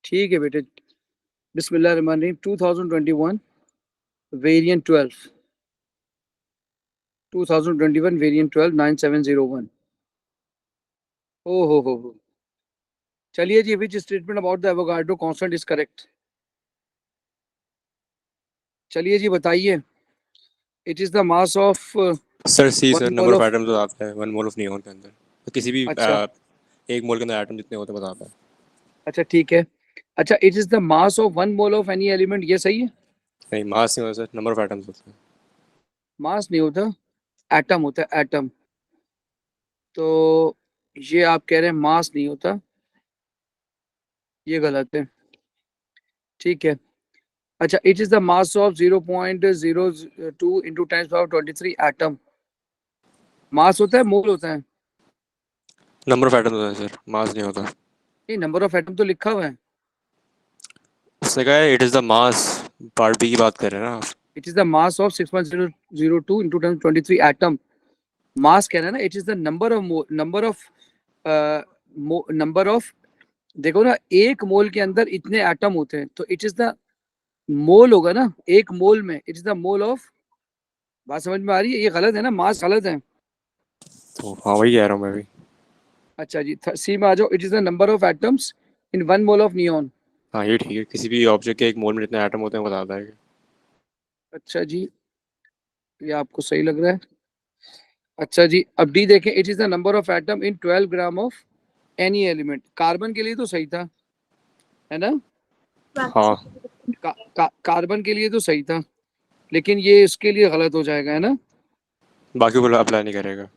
ठीक है बेटे। बिस्मिल्लाहिर्रहमानिर्रहीम। 2021 वेरिएंट 12, 2021 वेरिएंट 12 9701। ओ हो। चलिए जी, which statement about the Avogadro constant is correct? चलिए जी बताइए। It is the mass of sir see sir, one number mole of of. Atoms बताता है 1 मोल ऑफ नियॉन के अंदर। तो किसी भी अच्छा एक मोल के अंदर एटम जितने होते हैं बताता है। अच्छा ठीक है। अच्छा, it is the mass of one mole of any element, ये सही है? नहीं, मास नहीं होता सर, नंबर ऑफ एटम्स होते हैं। मास नहीं होता, एटम होता है, एटम। तो ये आप कह रहे हैं मास नहीं होता, ये गलत है। ठीक है। अच्छा, it is the mass of 0.02 into 10⁻23 atom. Mass होता है, मोल होता है? नंबर ऑफ एटम्स होता है सर, मास नहीं होता। नहीं, नंबर ऑफ एटम तो लिखा हुआ है। उसने कहा है it is the mass, part B की बात कर रहे हैं ना आप। It is the mass of 6.002 into 10⁻23 atom. Mass कह रहा है ना, it is the number of, देखो ना, एक मोल के अंदर इतने एटम होते हैं, तो इट इज द मोल होगा ना, एक मोल में it is the mole of. बात समझ में आ रही है? ये गलत है ना, मास गलत है। तो हाँ, वही कह रहा हूँ मैं भी। अच्छा जी, सी में आ जाओ। It is the number of atoms in one mole of neon. हाँ, ये ठीक है, किसी भी ऑब्जेक्ट के एक मोल में जितने एटम होते हैं वो बताता है। अच्छा जी, ये आपको सही लग रहा है। अच्छा जी, अब डी देखें। It is the number of atom in 12 gram of any element. Carbon के लिए तो सही था, है ना? हाँ, कार्बन के लिए तो सही था, लेकिन ये इसके लिए गलत हो जाएगा, है ना? बाकी को अप्लाई नहीं करेगा।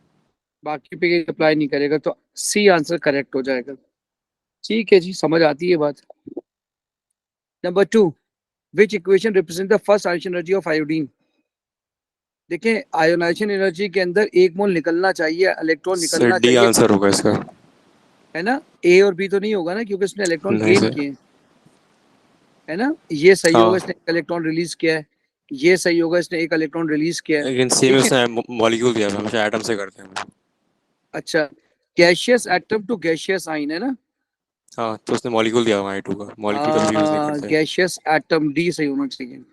बाकी पे अप्लाई नहीं करेगा, तो सी आंसर करेक्ट हो जाएगा। ठीक है जी, समझ आती है बात। Number 2, which equation represent the first ionization energy of iodine? देखें, आयोनाइजेशन एनर्जी के अंदर एक मोल निकलना चाहिए, इलेक्ट्रॉन सर निकलना डी चाहिए, आंसर होगा इसका। है ना? ए और बी तो नहीं होगा ना, क्योंकि इसने इलेक्ट्रॉन नहीं गेन सर। किए हैं, है ना? ये सही होगा, हाँ, इसने एक इलेक्ट्रॉन रिलीज किया है। ये सही होगा, इसने एक इलेक्ट्रॉन रिलीज किया है। लेकिन सेम ठीक है। उसने मॉलिक्यूल दिया है, हमेशा एटम से करते हैं हम। अच्छा, गैशियस एटम टू गैशियस आइन, है ना? हाँ, तो उसने मॉलिक्यूल दिया हुआ I2 का, मॉलिक्यूल कभी यूज़ नहीं करते। गैशियस एटम, डी सही होना चाहिए।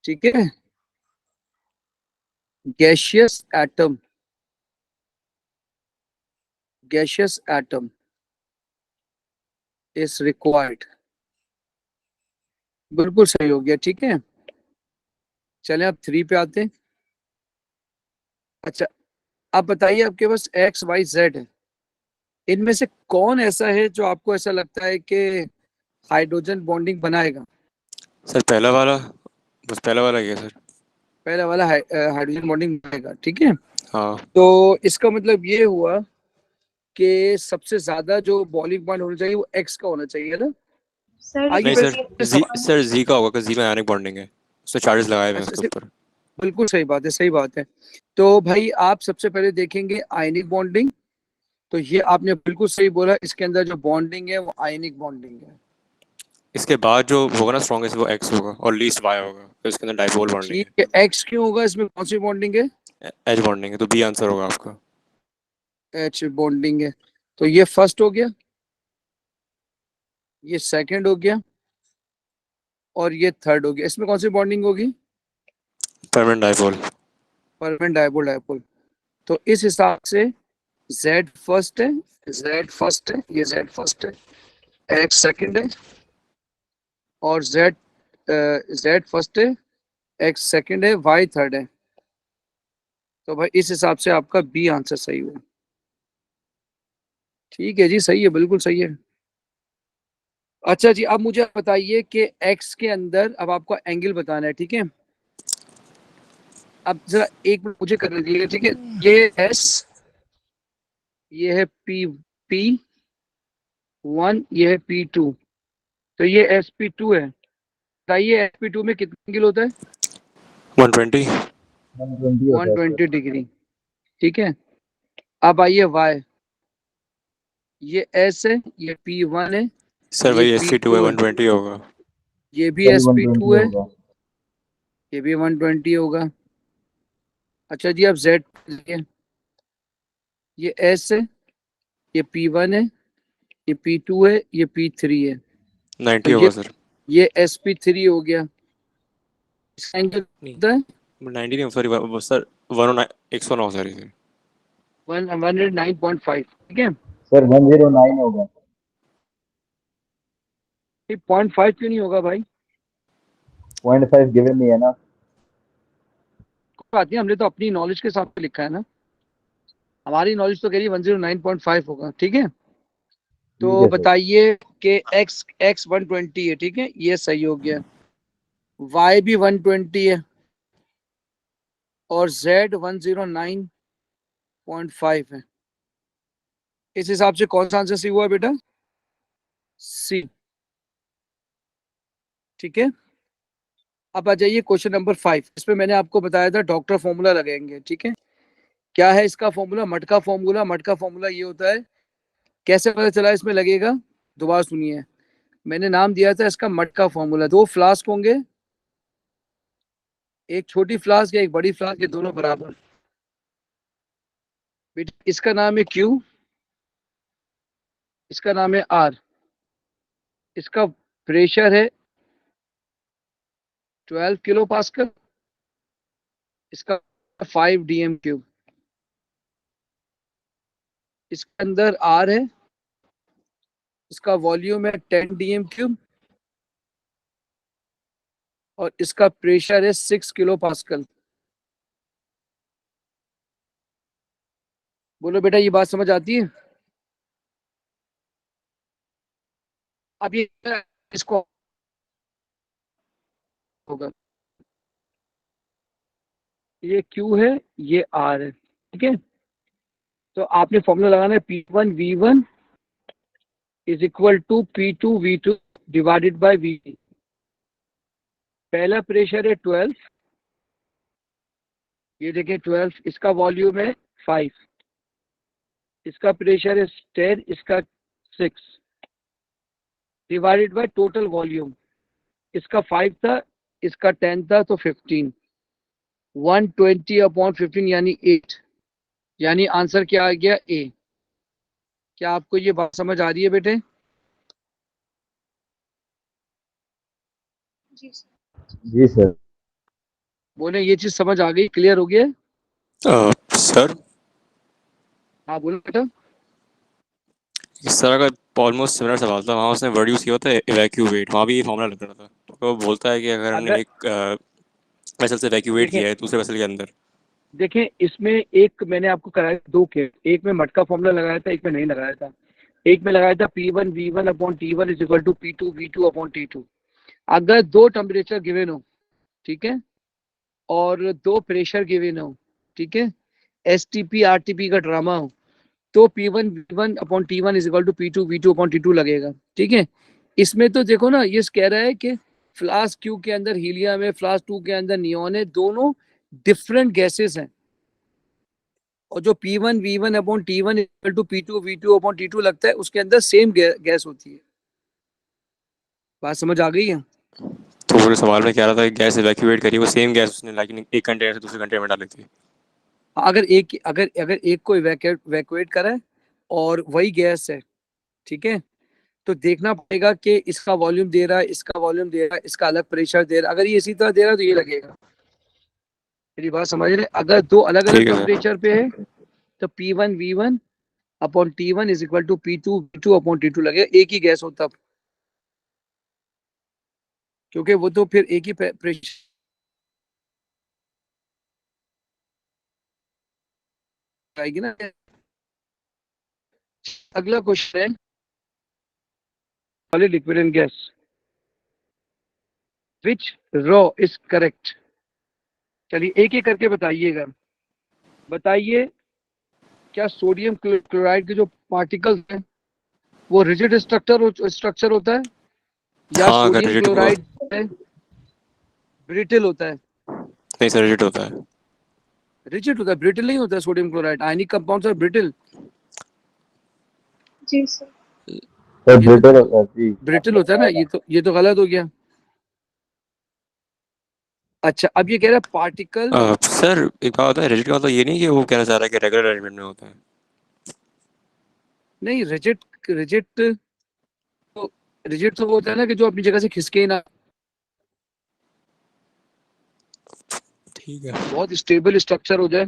ठीक है, gaseous atom, gaseous atom is required. बिल्कुल सही हो गया। ठीक है, चलें अब 3 पे आते हैं। अच्छा, आप बताइए, आपके पास एक्स वाई जेड है, इनमें से कौन ऐसा है जो आपको ऐसा लगता है कि हाइड्रोजन बॉन्डिंग बनाएगा? सर पहला वाला, बस पहला वाला ही है सर। पहला वाला हाइड्रोजन बॉन्डिंग बनाएगा। ठीक है, हाँ। तो इसका मतलब ये हुआ कि सबसे ज्यादा जो बॉलिंग पॉइंट होना चाहिए वो एक्स का होना चाहिए ना? सर आइए नहीं पहले सर, जी सवाल। सर, जी का होगा कि जी में आयनिक बॉन्डिंग है, उससे चार्जेस लगाए हुए हैं अच्छा, उसके ऊपर। बिल्कुल सही बात है, सही बात है। तो भाई आप सबसे पहले देखेंगे आयनिक बॉन्डिंग। तो ये आपने बिल्कुल सही बोला, इसके अंदर जो बॉन्डिंग है वो आयनिक बॉन्डिंग है। इसके बाद जो होगा ना स्ट्रॉन्गेस्ट, वो एक्स होगा और लीस्ट वाई होगा, तो इसके अंदर डाइपोल बॉन्डिंग ठीक है, एक्स क्यों होगा? इसमें कौन सी बॉन्डिंग है? है, एच बॉन्डिंग है, तो बी आंसर होगा आपका। एच बॉन्डिंग है। तो ये फर्स्ट हो गया, ये सेकंड हो गया, और ये थर्ड हो गया। इसमें कौन सी बॉन्डिंग होगी? Permanent dipole. Permanent dipole, dipole. तो इस हिसाब से जेड फर्स्ट है, जेड फर्स्ट है, ये जेड फर्स्ट है, एक्स सेकंड है, और जेड जेड फर्स्ट है, एक्स सेकंड है, वाई थर्ड है। तो भाई इस हिसाब से आपका बी आंसर सही हुआ। ठीक है जी, सही है, बिल्कुल सही है। अच्छा जी, अब मुझे बताइए कि एक्स के अंदर अब आपको एंगल बताना है। ठीक है, अब जरा एक मिनट मुझे कर लीजिएगा। ठीक है, ये एस, ये है P1, ये है P2, तो ये SP2 है। बताइए SP2 में कितना एंगल होता है? 120। 120 होता है सर। 120 डिग्री। ठीक है, अब आइए वाई। ये एस है, ये P1 है, सर ये वही sp2 है, P2 है, 120 होगा। ये भी सर SP2 120 है, होगा। ये भी 120 होगा। अच्छा जी, अब जेड, ये एस है, ये P1 है, ये P2 है, ये P3 है, 90 तो होगा सर। ये sp3 हो गया। इसका एंगल होता है 90 नहीं, सॉरी सर, 109, 109 सर इसे। 109.5, ठीक है। सर 109 होगा। ये 0.5 क्यों नहीं होगा भाई? 0.5 गिवन नहीं है ना। कोई बात नहीं, हमने तो अपनी नॉलेज के हिसाब से लिखा है ना। हमारी नॉलेज तो कह रही है 109.5 होगा, ठीक है। ठीक तो है सर। बताइए कि x 120 है, ठीक है, ये सही हो गया। y भी 120 है और z 109.5 है। इस हिसाब से कौन सा आंसर सी हुआ बेटा? सी, ठीक है। अब आ जाइए क्वेश्चन नंबर 5। इसमें मैंने आपको बताया था डॉक्टर फॉर्मूला लगाएंगे, ठीक है। क्या है इसका फॉर्मूला? मटका फॉर्मूला। मटका फॉर्मूला ये होता है, कैसे पता चला इसमें लगेगा? दोबारा सुनिए, मैंने नाम दिया था इसका मटका फॉर्मूला। दो फ्लास्क होंगे, एक छोटी फ्लास्क या एक बड़ी फ्लास्क, ये दोनों बराबर। बेटा इसका नाम है क्यू, इसका नाम है आर, इसका प्रेशर है 12 किलो पास्कल, इसका 5 डीएम क्यूब। इसके अंदर आर है, इसका वॉल्यूम है 10 डीएम क्यूब और इसका प्रेशर है 6 किलो पास्कल। बोलो बेटा ये बात समझ आती है? अब ये इसको होगा, ये क्यू है, ये आर है, ठीक है। तो आपने फॉर्मूला लगाना है P1V1 is equal to P2V2 divided by V। पहला प्रेशर है 12, ये देखिए 12, इसका वॉल्यूम है 5, इसका प्रेशर है 10, इसका 6, डिवाइडेड बाय टोटल वॉल्यूम। इसका 5 था, इसका 10 था, तो 15, 120/15 यानी 8। यानी आंसर क्या आ गया? ए। क्या आपको ये बात समझ आ रही है बेटे? जी सर। बोले ये चीज समझ आ गई, क्लियर हो गया? सर हाँ बोलो बेटा। इस तरह का ऑलमोस्ट सिमिलर सवाल था, वहाँ उसने वर्ड यूज़ किया होता है इवैक्यूएट, वहाँ भी ये फॉर्मूला लग रहा था। तो वो बोलता है कि अगर हमने अगर एक वेसल से इवैक्यूएट देखें किया है दूसरे वेसल के अंदर। देखें इसमें एक मैंने आपको कराया दो केस, एक में मटका फॉर्मूला लगाया था, एक में नहीं लगाया था। एक में लगाया था P1V1/T1 is equal to P2V2/T2। अगर दो टेम्परेचर गिवन हो, ठीक है, और दो प्रेशर गिवन हो, ठीक है, STP RTP का ड्रामा हो, तो P1V1/T1 is equal to P2V2/T2 लगेगा, ठीक है। इसमें तो देखो ना, ये कह रहा है कि फ्लास्क क्यू के अंदर हीलियम है, फ्लास्क 2 के अंदर नियॉन है, दोनों डिफरेंट गैसेस हैं। और जो P1V1/T1 इक्वल टू P2V2/T2 लगता है, उसके अंदर सेम गैस होती है। बात समझ आ गई है? तो पूरे सवाल में कह रहा था कि गैस इवैक्यूएट करी, वो सेम गैस उसने लेकिन एक कंटेनर से दूसरे कंटेनर में डाली थी। अगर एक को इवैक्यूएट करा है और वही गैस है, ठीक है, तो देखना पड़ेगा कि इसका वॉल्यूम दे रहा है, इसका वॉल्यूम दे रहा है, इसका अलग प्रेशर दे रहा है। अगर ये इसी तरह दे रहा है तो ये लगेगा। मेरी बात समझ रहे? अगर दो अलग अलग ठीक है सर। टेम्परेचर पे है तो P1V1/T1 is equal to P2V2/T2 लगेगा, एक ही गैस हो तब, क्योंकि वो तो फिर एक ही प्रेशर आएगी ना। अगला क्वेश्चन है solid liquid and gas, which raw is correct? चलिए एक एक करके बताइएगा। बताइए, क्या सोडियम क्लोराइड के जो पार्टिकल्स हैं वो रिजिड स्ट्रक्चर होता है, या हाँ अगर सोडियम रिजिड हुआ। क्लोराइड ब्रिटिल होता है? नहीं सर, रिजिड होता है। रिजिड होता है, ब्रिटिल नहीं होता है। Sodium chloride ionic compounds are brittle. जी सर। सर ये तो ब्रिटेन होता है जी, ब्रिटिल आपने होता है ना, बताया था। ये तो गलत हो गया। अच्छा, अब ये कह रहा है पार्टिकल। सर एक बात होता है, रिजिड का मतलब ये नहीं कि वो कहना चाह रहा है कि रेगुलर अरेंजमेंट में होता है। नहीं, रिजिड एक रिजिड तो वो होता है ना कि जो अपनी जगह से खिसके ही ना, ठीक है। बहुत स्टेबल स्ट्रक्चर हो जाए।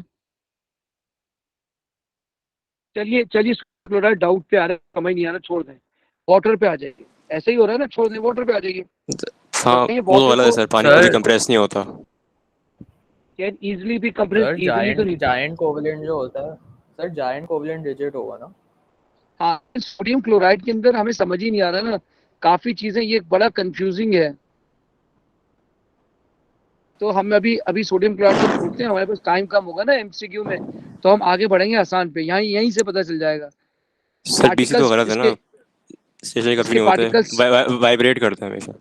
चलिए चलिए, क्लोराइड डाउट पे आ रहा है, समझ नहीं आ रहा, छोड़ दें, वाटर पे आ जाएगी। ऐसे ही हो रहा है ना, छोड़ दें, वाटर पे आ जाएगी। हाँ बताइए वो तो वाटर गलत है को सर, पानी कभी सर कंप्रेस नहीं होता। Can easily B compress, sir easily तो नहीं। जायंट कोवेलेंट जो होता है, सर जायंट कोवेलेंट रिजिड होगा ना। हाँ, सोडियम क्लोराइड के अंदर हमें समझ ही नहीं आ रहा ना, काफी चीजें, ये बड़ा कंफ्यूजिंग है। तो हम अभी अभी सोडियम क्लोराइड को छोड़ते हैं, हमारे पास टाइम कम होगा ना एमसीक्यू में, तो हम आगे बढ़ेंगे आसान पे, यहीं यहीं से पता चल जाएगा। सर बीसी तो पार्टिकल्स गलत है ना, इसके स्टेशनरी कभी इसके नहीं होते, पार्टिकल्स वाइब्रेट करते हैं हमेशा।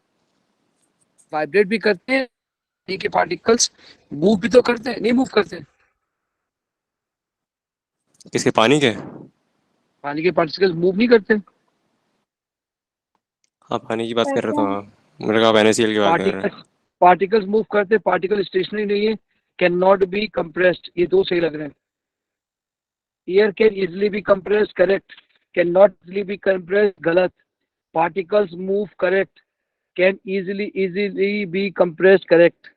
वाइब्रेट भी करते हैं, पानी के पार्टिकल्स मूव भी तो करते हैं, नहीं मूव करते हैं। किसके, पानी के? पानी के पार्टिकल्स मूव नहीं करते। हाँ पानी की बात कर रहे तो, हाँ मेरे को आप NaCl की बात कर रहे हैं। पार्टिकल्स पार्टिकल्स मूव करते, पार्टिकल स्टेशनरी नहीं है, कैन नॉट बी कंप्रेस्ड, ये दो सही लग रहे हैं। Air can easily be compressed, correct. Can not easily be compressed, गलत। Particles move, correct. Can easily be compressed, correct.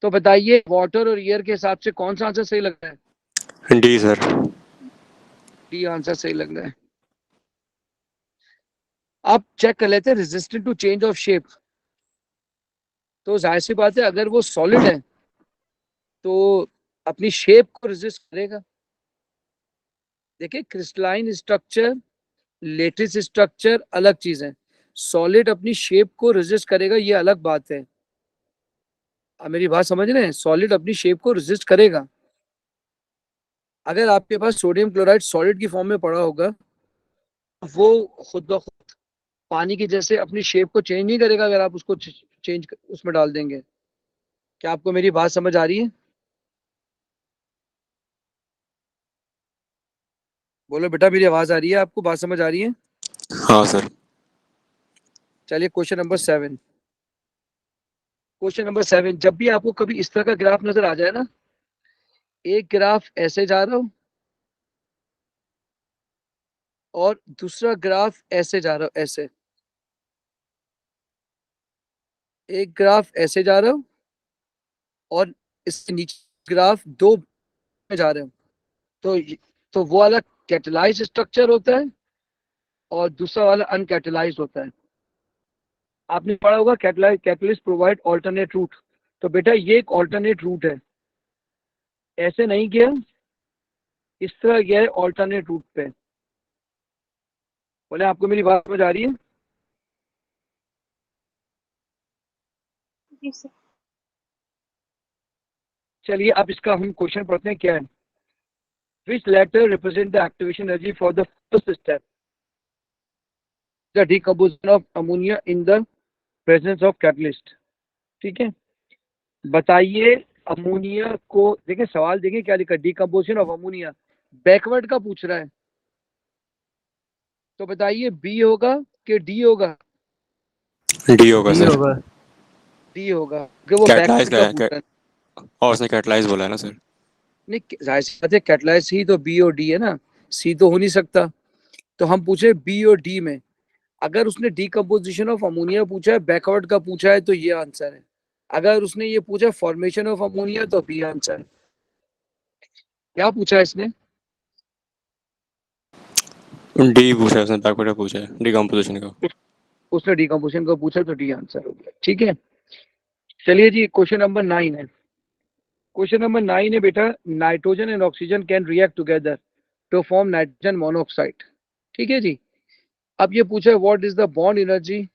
तो बताइए वाटर और एयर के हिसाब से कौन सा आंसर सही लग रहा है? D sir. डी आंसर सही लग रहा है। आप चेक कर लेते हैं resistant to change of shape. तो जाहिर सी बात है, अगर वो सॉलिड है तो अपनी शेप को रेजिस्ट करेगा। देखिए क्रिस्टलाइन स्ट्रक्चर, लेटिस स्ट्रक्चर अलग चीज है, सॉलिड अपनी शेप को रेजिस्ट करेगा, ये अलग बात है। आप मेरी बात समझ रहे हैं, सॉलिड अपनी शेप को रेजिस्ट करेगा। अगर आपके पास सोडियम क्लोराइड सॉलिड की फॉर्म में पड़ा होगा, वो खुद ब खुद पानी की जैसे अपनी शेप को चेंज नहीं करेगा, अगर आप उसको चेंज उसमें डाल देंगे। क्या आपको मेरी बात समझ आ रही है? बोलो बेटा, मेरी आवाज आ रही है आपको, बात समझ आ रही है? हाँ सर। चलिए क्वेश्चन नंबर 7। क्वेश्चन नंबर 7, जब भी आपको कभी इस तरह का ग्राफ नजर आ जाए ना, एक ग्राफ ऐसे जा रहा हो और दूसरा ग्राफ ऐसे जा रहा हो, ऐसे एक ग्राफ ऐसे जा रहा हो और इसके नीचे ग्राफ दो में जा रहे हो, तो तो वो वाला कैटेलाइज स्ट्रक्चर होता है और दूसरा वाला अनकैटेलाइज होता है। आपने पढ़ा होगा कैटलिस्ट प्रोवाइड ऑल्टरनेट रूट, तो बेटा ये एक ऑल्टरनेट रूट है, ऐसे नहीं गया, इस तरह गया है ऑल्टरनेट रूट पे। बोले आपको मेरी बात समझ आ रही है? जी सर। चलिए अब इसका हम क्वेश्चन पढ़ते हैं, क्या है। Which letter represent the activation energy for the first step, the decomposition of ammonia in the presence of catalyst. ठीक है, बताइए अमोनिया को, देखें सवाल, देखें क्या लिखा, डिकम्पोजिशन ऑफ अमोनिया, बैकवर्ड का पूछ रहा है, तो बताइए बी होगा कि डी होगा? डी होगा डी सर। होगा। डी होगा, क्योंकि वो कैटलाइज बैकवर्ड का का है पूछ रहा है। और उसने कैटलाइज बोला है ना सर। नहीं, जाहिर सी बात है, कैटलाइज ही तो बी और डी है ना, सी तो हो नहीं सकता। तो हम पूछे बी और डी में, अगर उसने डिकम्पोजिशन ऑफ अमोनिया पूछा है, बैकवर्ड का पूछा है, तो ये आंसर है। अगर उसने ये पूछा फॉर्मेशन ऑफ अमोनिया, तो बी आंसर है। क्या पूछा है इसने? डी पूछा है उसने, बैकवर्ड का पूछा है, डिकम्पोजिशन का। उसने डिकम्पोजिशन का पूछा, तो डी आंसर हो गया। ठीक है, चलिए जी क्वेश्चन नंबर 9 है। क्वेश्चन नंबर 9 है बेटा, nitrogen and oxygen can react together to form nitrogen monoxide. ठीक है जी, अब ये पूछा है what is the bond energy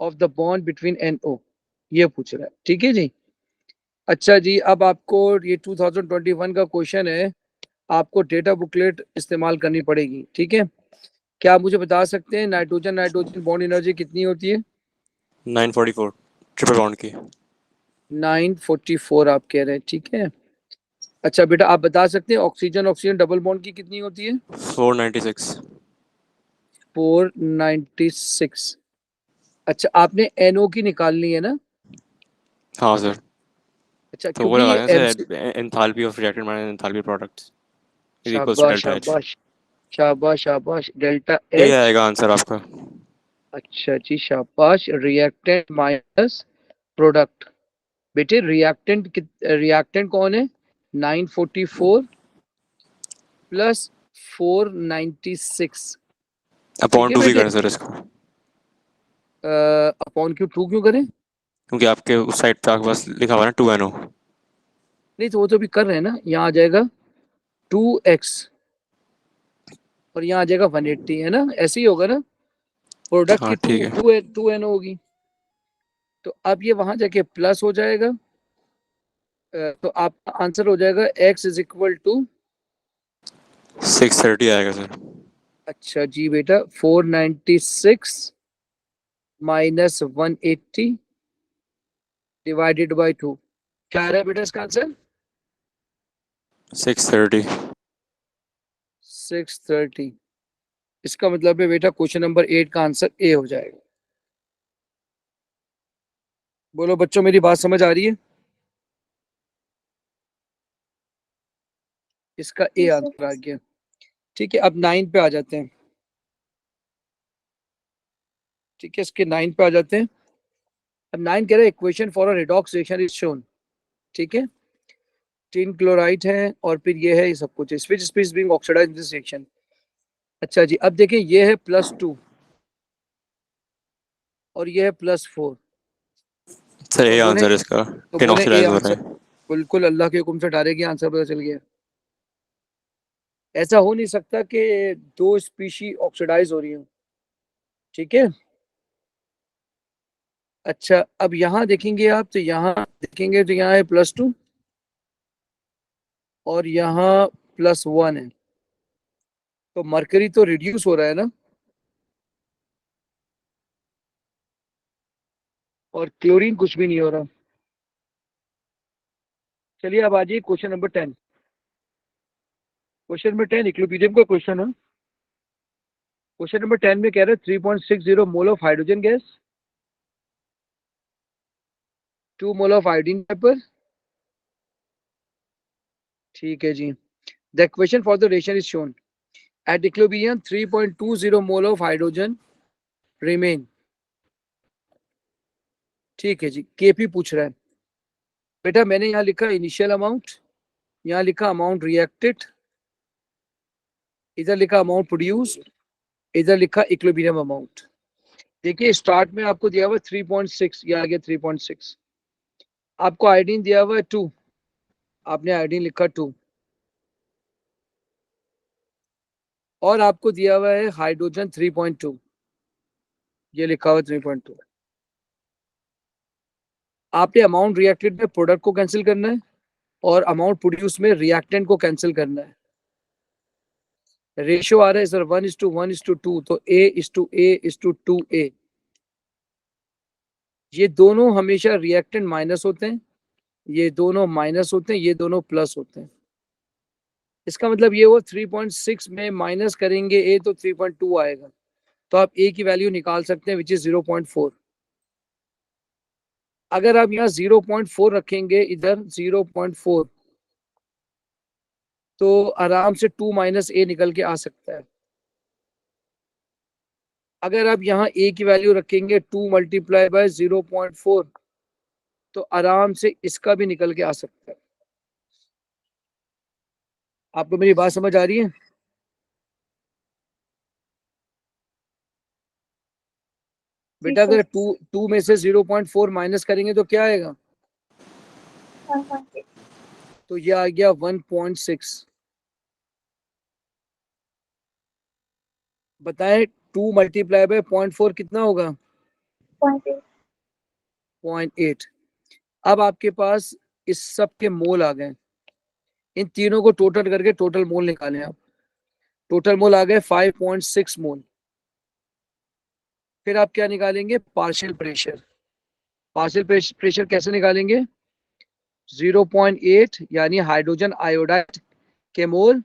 of the bond between NO, ये पूछ रहा है। ठीक है जी, अच्छा जी, अब आपको ये 2021 का क्वेश्चन है, आपको डेटा बुकलेट इस्तेमाल करनी पड़ेगी। ठीक है, क्या आप मुझे बता सकते हैं नाइट्रोजन नाइट्रोजन बॉन्ड एनर्जी कितनी होती है? 944 ट्रिपल बॉन्ड की। 944 आप कह रहे हैं, ठीक है। अच्छा बेटा, आप बता सकते हैं ऑक्सीजन ऑक्सीजन डबल बॉन्ड की कितनी होती है? 496। 496। अच्छा, आपने NO की निकालनी है ना? हाँ सर। अच्छा, तो वो क्योंकि लगा ये दें sir, enthalpy of reactant minus enthalpy products. Is equals to शाबाश डेल्टा एच। शाबाश शाबाश शाबाश, डेल्टा ये एच। आएगा आंसर आपका। अच्छा जी, शाबाश। Reactant minus product. बेटे रिएक्टेंट कौन है? 944 प्लस 496। ठीक अपॉन है 2 भी बेटे। करें सर इसको, अपॉन क्यों क्यों करें? क्योंकि आपके उस साइड पे आपके पास लिखा हुआ है ना 2NO। नहीं तो वो तो भी कर रहे हैं ना। यहाँ आ जाएगा 2x और यहाँ आ जाएगा 180, है ना? ऐसे ही होगा ना। प्रोडक्ट हाँ की ठीक टू है। टू टू एन होगी। तो अब ये वहां जाके प्लस हो जाएगा। तो आपका आंसर हो जाएगा x इज इक्वल टू। 630 आएगा सर। अच्छा जी बेटा, 496 माइनस 180 डिवाइडेड बाई 2। क्या आ रहा है बेटा इसका आंसर? 630। 630। इसका मतलब है बेटा क्वेश्चन नंबर 8 का आंसर ए हो जाएगा। बोलो बच्चों, मेरी बात समझ आ रही है? इसका ए आंसर आ गया। ठीक है, अब 9 पे आ जाते हैं। ठीक है, इसके 9 पे आ जाते हैं। अब 9 कह रहे हैं equation for a redox reaction is shown. ठीक है, टिन क्लोराइड है और फिर ये है, ये सब कुछ है। which species being oxidized in this reaction। अच्छा जी, अब देखिए ये है +2 और ये है +4। सर तो ये बोले आंसर इसका, तो टिन बोले ए ऑक्सीडाइज हो रहा आंसर। है। बिल्कुल अल्लाह के हुक्म से डायरेक्ट आंसर पता चल गया। ऐसा हो नहीं सकता कि दो स्पीशी ऑक्सीडाइज हो रही हो। ठीक है। अच्छा, अब यहाँ देखेंगे आप, तो यहाँ देखेंगे तो यहाँ है +2 और यहाँ +1 है। तो मरकरी तो रिड्यूस हो रहा है ना, और क्लोरीन कुछ भी नहीं हो रहा। चलिए अब आ जाइए question number 10। Question number 10 equilibrium का क्वेश्चन है। क्वेश्चन नंबर 10 में कह रहे हैं 3.60 mole of hydrogen gas, 2 mole of iodine paper. ठीक है जी। The equation for the reaction is shown. At equilibrium 3.20 mole of hydrogen remain. ठीक है जी, केपी पूछ रहा है। बेटा मैंने यहाँ लिखा इनिशियल अमाउंट, यहाँ लिखा अमाउंट रिएक्टेड, इधर लिखा अमाउंट प्रोड्यूस्ड, इधर लिखा इक्विलिब्रियम अमाउंट। देखिए स्टार्ट में आपको दिया हुआ 3.6, ये आ गया 3.6। आपको आयोडीन दिया हुआ है 2, आपने आयोडीन लिखा 2। और आपको दिया हुआ है हाइड्रोजन 3.2, ये लिखा हुआ 3.2। आपने अमाउंट रिएक्टेड में प्रोडक्ट को कैंसिल करना है और अमाउंट प्रोड्यूस में रिएक्टेंट को कैंसिल करना है। रेशियो आ रहा है सर 1:1:2, तो A:A:2A। ये दोनों हमेशा रिएक्टेंट माइनस होते हैं, ये दोनों माइनस होते हैं, ये दोनों प्लस होते हैं। इसका मतलब ये हुआ 3.6 में माइनस करेंगे ए तो 3.2 आएगा। तो आप ए की वैल्यू निकाल सकते हैं विच इज 0.4। अगर आप यहाँ 0.4 रखेंगे, इधर 0.4, तो आराम से 2 माइनस ए निकल के आ सकता है। अगर आप यहाँ ए की वैल्यू रखेंगे 2 मल्टीप्लाई बाय 0.4, तो आराम से इसका भी निकल के आ सकता है। आपको मेरी बात समझ आ रही है? बेटा अगर 2 में से 0.4 माइनस करेंगे तो क्या आएगा? 1.6। तो ये आ गया 1.6। बताएं 2 मल्टीप्लाई बाय 0.4 कितना होगा? 0.8। 0.8। अब आपके पास इस सब के मोल आ गए। इन तीनों को टोटल करके टोटल मोल निकालें आप। टोटल मोल आ गए 5.6 मोल। फिर आप क्या निकालेंगे? Partial pressure. पार्शियल प्रेशर कैसे निकालेंगे? 0.8 यानी हाइड्रोजन आयोडाइड के मोल,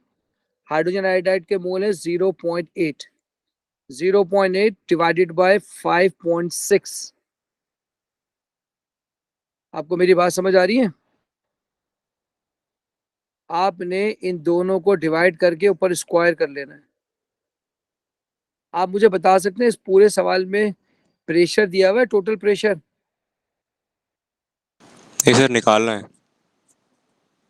हाइड्रोजन आयोडाइड के मोल है 0.8। 0.8 डिवाइडेड बाय 5.6। आपको मेरी बात समझ आ रही है? आपने इन दोनों को डिवाइड करके ऊपर स्क्वायर कर लेना है। आप मुझे बता सकते हैं इस पूरे सवाल में प्रेशर दिया हुआ है, टोटल प्रेशर? नहीं सर, निकालना है।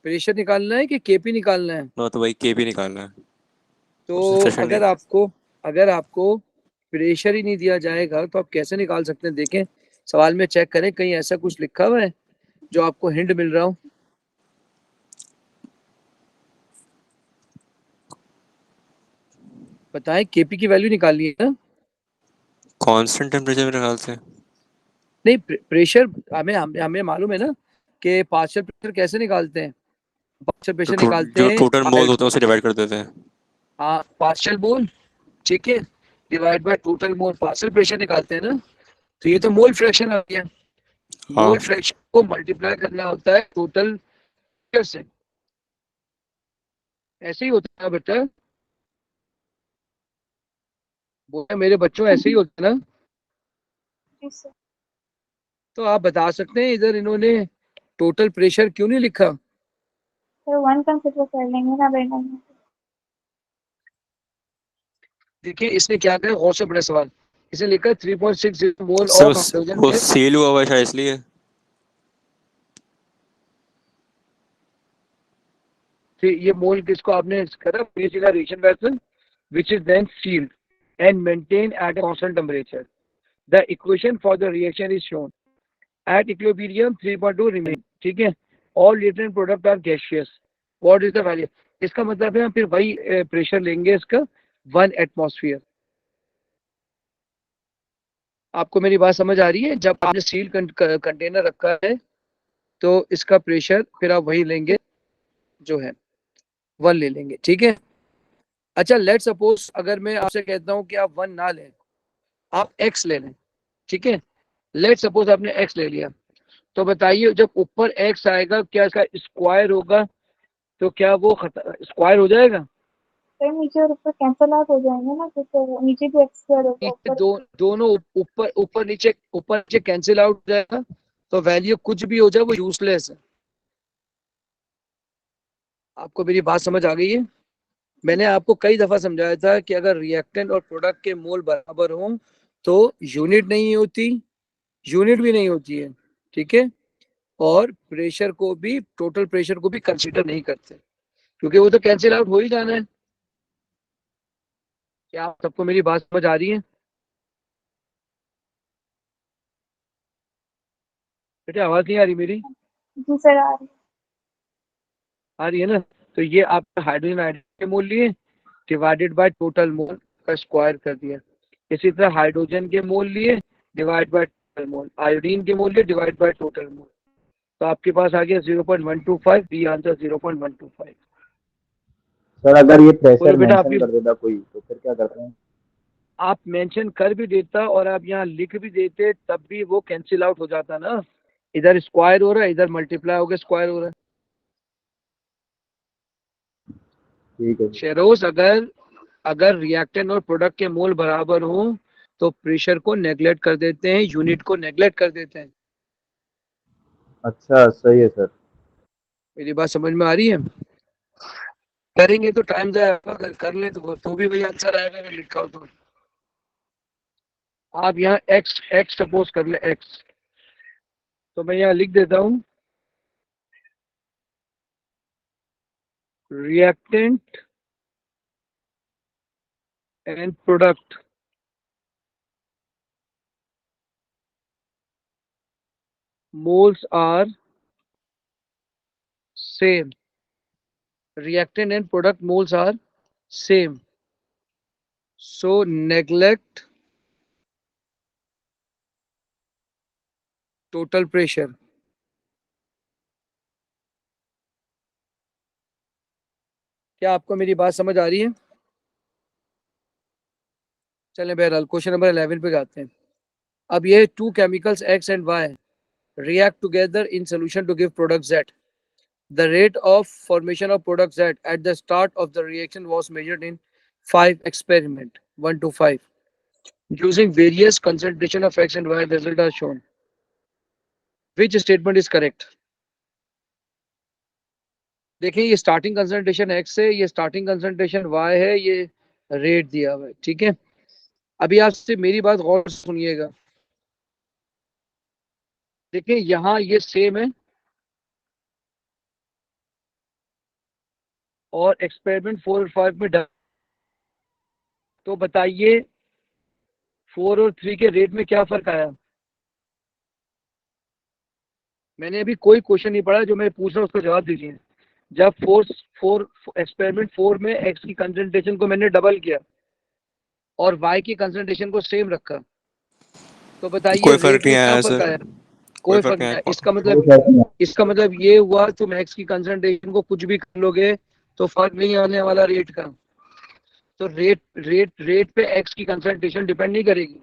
प्रेशर निकालना है कि केपी निकालना है? तो वही केपी निकालना है। उससे तो प्रेशर नहीं। अगर आपको प्रेशर ही नहीं दिया जाएगा तो आप कैसे निकाल सकते हैं? देखें सवाल में, चेक करें कहीं ऐसा कुछ लिखा हुआ है जो आपको हिंट मिल रहा हो। बताएं, केपी की वैल्यू निकालनी है ना? कांस्टेंट टेम्परेचर मेरे ख्याल से। नहीं, प्रेशर हमें हमें हमें मालूम है ना कि पार्शियल प्रेशर कैसे निकालते हैं। पार्शियल प्रेशर निकालते जो हैं टोटल मोल होते हैं उसे डिवाइड कर देते हैं। हाँ, पार्शियल मोल, ठीक है, divide by total mole, partial pressure निकालते हैं ना। तो ये तो मोल फ्रैक्शन आ गया। हाँ। मोल फ्रैक्शन को मल्टीप्लाई करना होता है टोटल प्रेशर से। ऐसे ही होता है बेटा, बोला मेरे बच्चों, ऐसे ही होता है ना। तो आप बता सकते हैं इधर इन्होंने टोटल प्रेशर क्यों नहीं लिखा? तो 1 कंसिडर कर लेंगे ना बेटा। देखिए इसने क्या कहा, गौर से बड़ा सवाल, इसने लिखा 3.60 मोल सर ऑफ हाइड्रोजन वो गैस। सेल हुआ हुआ है शायद इसलिए। ये मोल किसको आपने करा, ration vessel which is then sealed and maintained at a constant temperature. The equation for the reaction is shown. At equilibrium 3.2 remain, ठीक है। All reactant product are gaseous. What is the value? इसका मतलब है हम फिर वही pressure लेंगे इसका 1 एटमॉस्फेयर। आपको मेरी बात समझ आ रही है? जब आपने सील कंटेनर रखा है तो इसका प्रेशर फिर आप वही लेंगे जो है 1 ले लेंगे, ठीक है। अच्छा, लेट सपोज अगर मैं आपसे कहता हूं कि आप 1 ना लें, आप x ले लें, ठीक है। लेट सपोज आपने x ले लिया, तो बताइए जब ऊपर x आएगा क्या इसका स्क्वायर होगा? तो क्या वो स्क्वायर हो जाएगा? तो नीचे और ऊपर कैंसिल आउट हो जाएंगे ना, तो नीचे भी एक्स स्क्वायर होगा नीचे ऊपर। दोनों ऊपर नीचे कैंसिल आउट हो जाएगा। तो वैल्यू कुछ भी हो जाए वो यूजलेस है। आपको मेरी बात समझ आ गई है? मैंने आपको कई दफा समझाया था कि अगर रिएक्टेंट और प्रोडक्ट के मोल बराबर हों तो यूनिट नहीं होती, यूनिट भी नहीं होती है, ठीक है। और प्रेशर को भी, टोटल प्रेशर को भी कंसीडर नहीं करते, क्योंकि वो तो कैंसिल आउट हो ही जाना है। क्या आप सबको मेरी बात समझ आ रही है? बेटा आवाज नहीं आ रही मेरी? जी सर आ रही है ना? तो ये आपका हाइड्रोजन आयन के मोल लिए डिवाइडेड बाय टोटल मोल का स्क्वायर कर दिया। इसी तरह हाइड्रोजन के मोल लिए divide by total mole, iodine के मोल लिए डिवाइड बाय टोटल मोल। तो आपके पास आ गया 0.125, बी आंसर 0.125। सर अगर ये बोलो प्रेशर बेटा, आप मेंशन भी, कर देता कोई तो फिर क्या करते हैं? आप मेंशन कर भी देता और आप यहाँ लिख भी देते तब भी वो कैंसिल आउट हो जाता ना। इधर स्क्वायर हो रहा है, इधर मल्टीप्लाई होकर स्क्वायर हो रहा है। ठीक है। शेरोज, अगर अगर रिएक्टेंट और प्रोडक्ट के मोल बराबर हो तो प्रेशर को नेग्लेक्ट कर देते हैं, यूनिट को नेग्लेक्ट कर देते हैं। अच्छा सही है सर। मेरी बात समझ में आ रही है? करेंगे तो टाइम जाएगा, अगर कर ले तो भी वही आंसर आएगा अगर लिखा हो तो। आप यहाँ एक्स एक्स सपोज कर ले, एक्स, तो मैं यहाँ लिख देता हूँ reactant and product moles are same. Reactant and product moles are same, so neglect total pressure. क्या आपको मेरी बात समझ आ रही है? चलें बहरहाल क्वेश्चन नंबर 11 पे जाते हैं। अब ये two chemicals X and Y react together in solution to give product Z. The rate of formation of product Z at the start of the reaction was measured in 5 experiment 1 to 5 using various concentration of X and Y. The result are shown. Which statement is correct? देखिए ये starting concentration x है, ये starting concentration y है, ये rate दिया हुआ है, ठीक है। अभी आप सिर्फ मेरी बात गौर से सुनिएगा। देखिए यहाँ ये सेम है और एक्सपेरिमेंट 4 और 5 में तो बताइए 4 और 3 के रेट में क्या फर्क आया। मैंने अभी कोई क्वेश्चन नहीं पढ़ा, जो मैं पूछ रहा हूँ उसका जवाब दीजिए। जब फोर एक्सपेरिमेंट 4 में एक्स की कंसंट्रेशन को मैंने डबल किया और वाई की कंसंट्रेशन को सेम रखा, तो बताइए कोई फर्क रेट में नहीं क्या आया फर्क सर, आया। कोई कोई फर्क फर्क नहीं नहीं आया। आया। इसका मतलब ये हुआ तुम एक्स की कंसंट्रेशन को कुछ भी कर लोगे तो फर्क नहीं आने वाला रेट का। तो रेट पे एक्स की कंसंट्रेशन डिपेंड नहीं करेगी।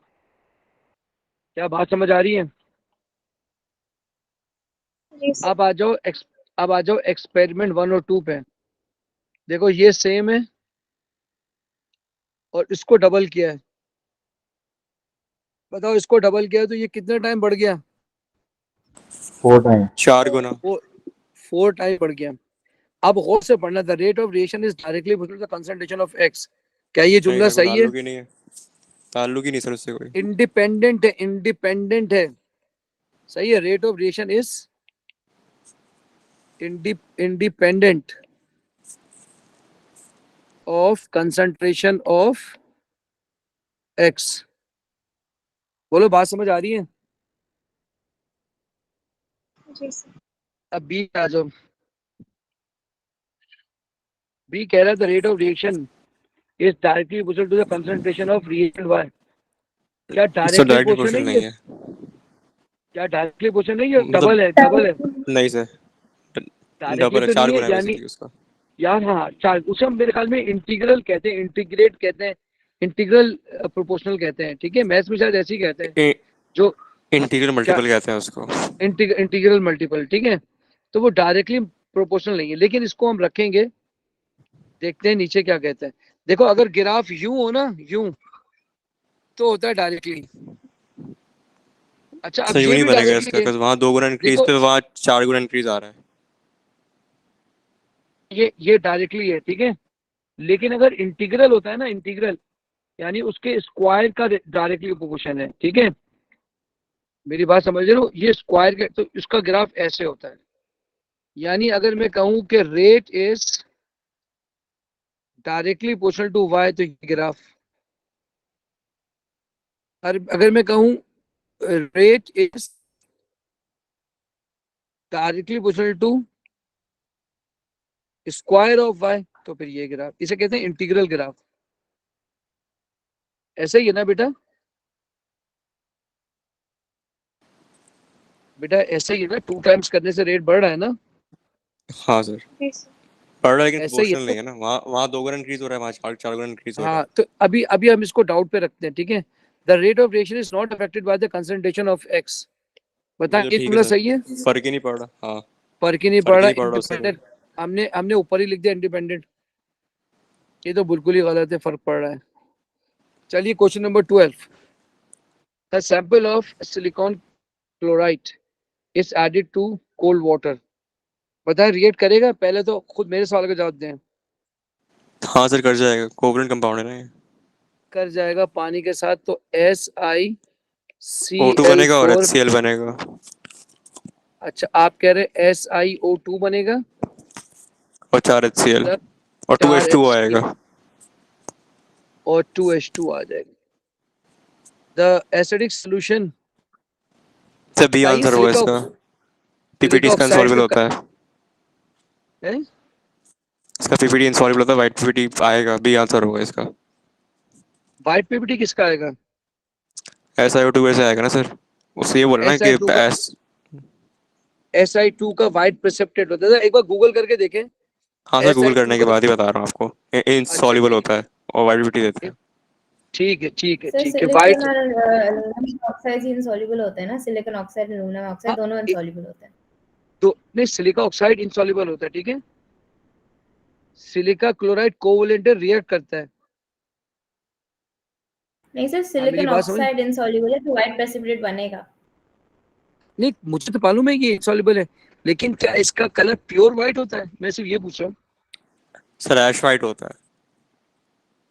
क्या बात समझ आ रही है। जी सर। अब आ जाओ एक्सपेरिमेंट 1 और 2 पे। देखो ये सेम है और इसको डबल किया है। बताओ इसको डबल किया है तो ये कितना टाइम बढ़ गया। 4 टाइम। 4 गुना। 4 टाइम बढ़ गया। अब गौर से पढ़ना, the rate of reaction is directly proportional to the concentration of X. क्या ये नहीं जुमला सर, कोई सही है। ताल्लुक ही नहीं है, ताल्लुक ही नहीं सर उससे कोई। इंडिपेंडेंट है। सही है। Rate of reaction is independent of concentration of x. बोलो बात समझ आ रही है। जी सर। अब बी आ जाओ। बी कह रहा है the rate of reaction is directly proportional to the concentration of reactant Y. क्या इससे डायरेक्टली डायरेक्टली प्रोपोर्शनल प्रोपोर्शनल नहीं है। नहीं है, क्या डायरेक्टली प्रोपोर्शनल नहीं है, मतलब डबल है डबल है। नहीं सर, डायरेक्टली डबल है, तो 4 नहीं है गुना है यानी बेसिकली उसका। यार। हाँ चार, उसे हम मेरे ख्याल में इंटीग्रल कहते हैं, इंटीग्रेट कहते हैं, इंटीग्रल प्रोपोर्शनल कहते हैं, ठीक है। मैथ्स में शायद ऐसे ही कहते हैं। जो इंटीग्रल क्या मल्टीपल कहते हैं उसको। इंटीग्रल मल्टीपल, ठीक है। तो वो डायरेक्टली प्रोपोर्शनल नहीं है, लेकिन इसको हम रखेंगे। देखते हैं नीचे क्या कहते हैं। देखो अगर ग्राफ यूं हो ना, यूं, तो होता है डायरेक्टली। अच्छा अब सही ये नहीं भी बनेगा डायरेक्टली इसका, है। बिकॉज वहाँ 2 गुना इंक्रीज देखो पे वहाँ 4 गुना इंक्रीज आ रहा है। ये डायरेक्टली है, ठीक है। लेकिन अगर इंटीग्रल होता है ना, इंटीग्रल यानी उसके स्क्वायर का डायरेक्टली प्रोपोर्शन है, ठीक है। मेरी बात समझ रहे हो। ये स्क्वायर का, तो इसका ग्राफ ऐसे होता है। यानी अगर मैं कहूं कि rate is directly proportional to Y, तो ये ग्राफ। अगर मैं कहूं rate is directly proportional to square of Y, तो फिर ये ग्राफ। इसे कहते हैं इंटीग्रल ग्राफ। ऐसे ही है ना बेटा। बेटा ऐसे ही है ना, 2 टाइम्स करने से रेट बढ़ रहा है ना। हाँ सर, जी सर। बढ़ रहा है लेकिन ऐसे ही है प्रोपोर्शनल नहीं तो। है ना। वहाँ 2 गुना इंक्रीज हो रहा है, वहाँ 4 गुना इंक्रीज हो रहा हाँ है। तो अभी हम इसको डाउट पे रखते हैं, ठीक है। The rate of reaction is not affected by the concentration of x. ये बता तो ये ठीक है जुमला सर, सही है। फर्क ही नहीं पड़ रहा। हाँ, फर्क ही नहीं पड़ फर्क ही रहा। नहीं पड़ रहा उससे कोई। इंडिपेंडेंट हमने ऊपर ही लिख दिया इंडिपेंडेंट। ये तो बिल्कुल ही गलत है, फर्क पड़ रहा है। चलिए question number 12। The sample of silicon chloride is added to cold water. बताएं रिएक्ट करेगा। पहले तो खुद मेरे सवाल का जवाब दें। हाँ सर, कर जाएगा, कोवलेंट कंपाउंड है ना ये। कर जाएगा पानी के साथ, तो O2 बनेगा और SiCl4। HCl बनेगा। अच्छा आप कह रहे SiO2 बनेगा, और 4 HCl मतलब और 2 4 H2O HCl आएगा। और 2H2 आ जाएगा। The acidic solution. सब भी बताइए आंसर होगा सिलिका इसका। पीपीटी सिलिका इसका ऑक्साइड इनसॉल्युबल में होता है। है। इसका पीपीटी इनसॉल्युबल होता है, वाइट पीपीटी आएगा, बी आंसर होगा इसका। व्हाइट पीपीटी किसका आएगा। SiO2 ऐसे आएगा ना सर, उससे ये बोला ना कि SI2 का SI2 का व्हाइट प्रेसिपिटेट होता है। एक बार गूगल करके देखें। हाँ सर, गूगल SI2 करने के का बाद ही बता रहा हूँ आपको। अच्छा इनसॉल्युबल होता है और वाइट पीपीटी देता है। ठीक है ठीक है सर ठीक है। सिलिकॉन व्हाइट और एल्युमिनियम ऑक्साइड इनसॉल्युबल होते हैं ना, सिलिकॉन ऑक्साइड एल्युमिनियम ऑक्साइड हाँ, दोनों इनसॉल्युबल होते हैं। तो नहीं सिलिका ऑक्साइड इनसॉल्युबल होता है, ठीक है। सिलिका क्लोराइड कोवलेंट रिएक्ट करता है। नहीं सर, हाँ मेरी सिलिकॉन बात समझ। ऑक्साइड इनसॉल्युबल है तो व्हाइट प्रेसिपिटेट बनेगा। नहीं मुझे तो मालूम है कि इनसॉल्युबल है, लेकिन क्या इसका कलर प्योर व्हाइट होता है? मैं सिर्फ ये पूछ रहा हूँ। सर ऐश वाइट होता है।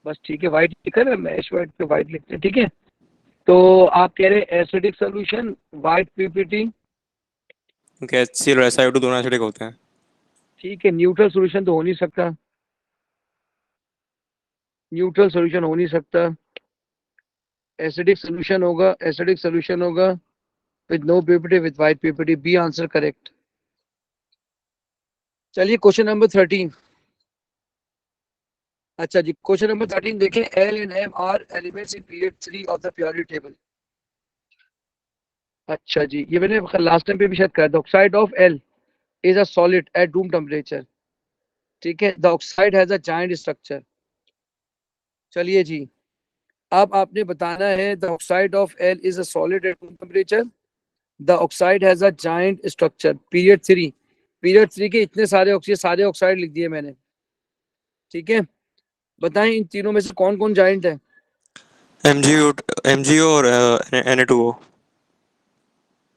बस ठीक है, व्हाइट लिखा है, मैं ऐश व्हाइट पे व्हाइट लिखते हैं, ठीक है। तो आप कह रहे हैं एसिडिक सोल्यूशन, व्हाइट पीपीटी, क्योंकि HCl और SiO2 दोनों एसिडिक होते हैं। ठीक है। न्यूट्रल सोल्यूशन तो हो नहीं सकता, न्यूट्रल सोल्यूशन हो नहीं सकता। एसिडिक सोल्यूशन होगा, एसिडिक सोल्यूशन होगा with no PPT, with white PPT. B answer correct. चलिए क्वेश्चन नंबर 13। अच्छा जी, क्वेश्चन नंबर 13 देखें। L and M are elements in period 3 of the periodic table. अच्छा जी, ये मैंने लास्ट टाइम पे भी शायद कहा था। Oxide of L is a solid at room temperature, ठीक है। The oxide has a giant structure. चलिए जी, अब आपने बताना है the oxide of L is a solid at room temperature, the oxide has a giant structure. Period 3, period 3 के इतने सारे ऑक्साइड लिख दिए मैंने, ठीक है। बताएं इन तीनों में से कौन कौन जायंट है? MgO और Na2O।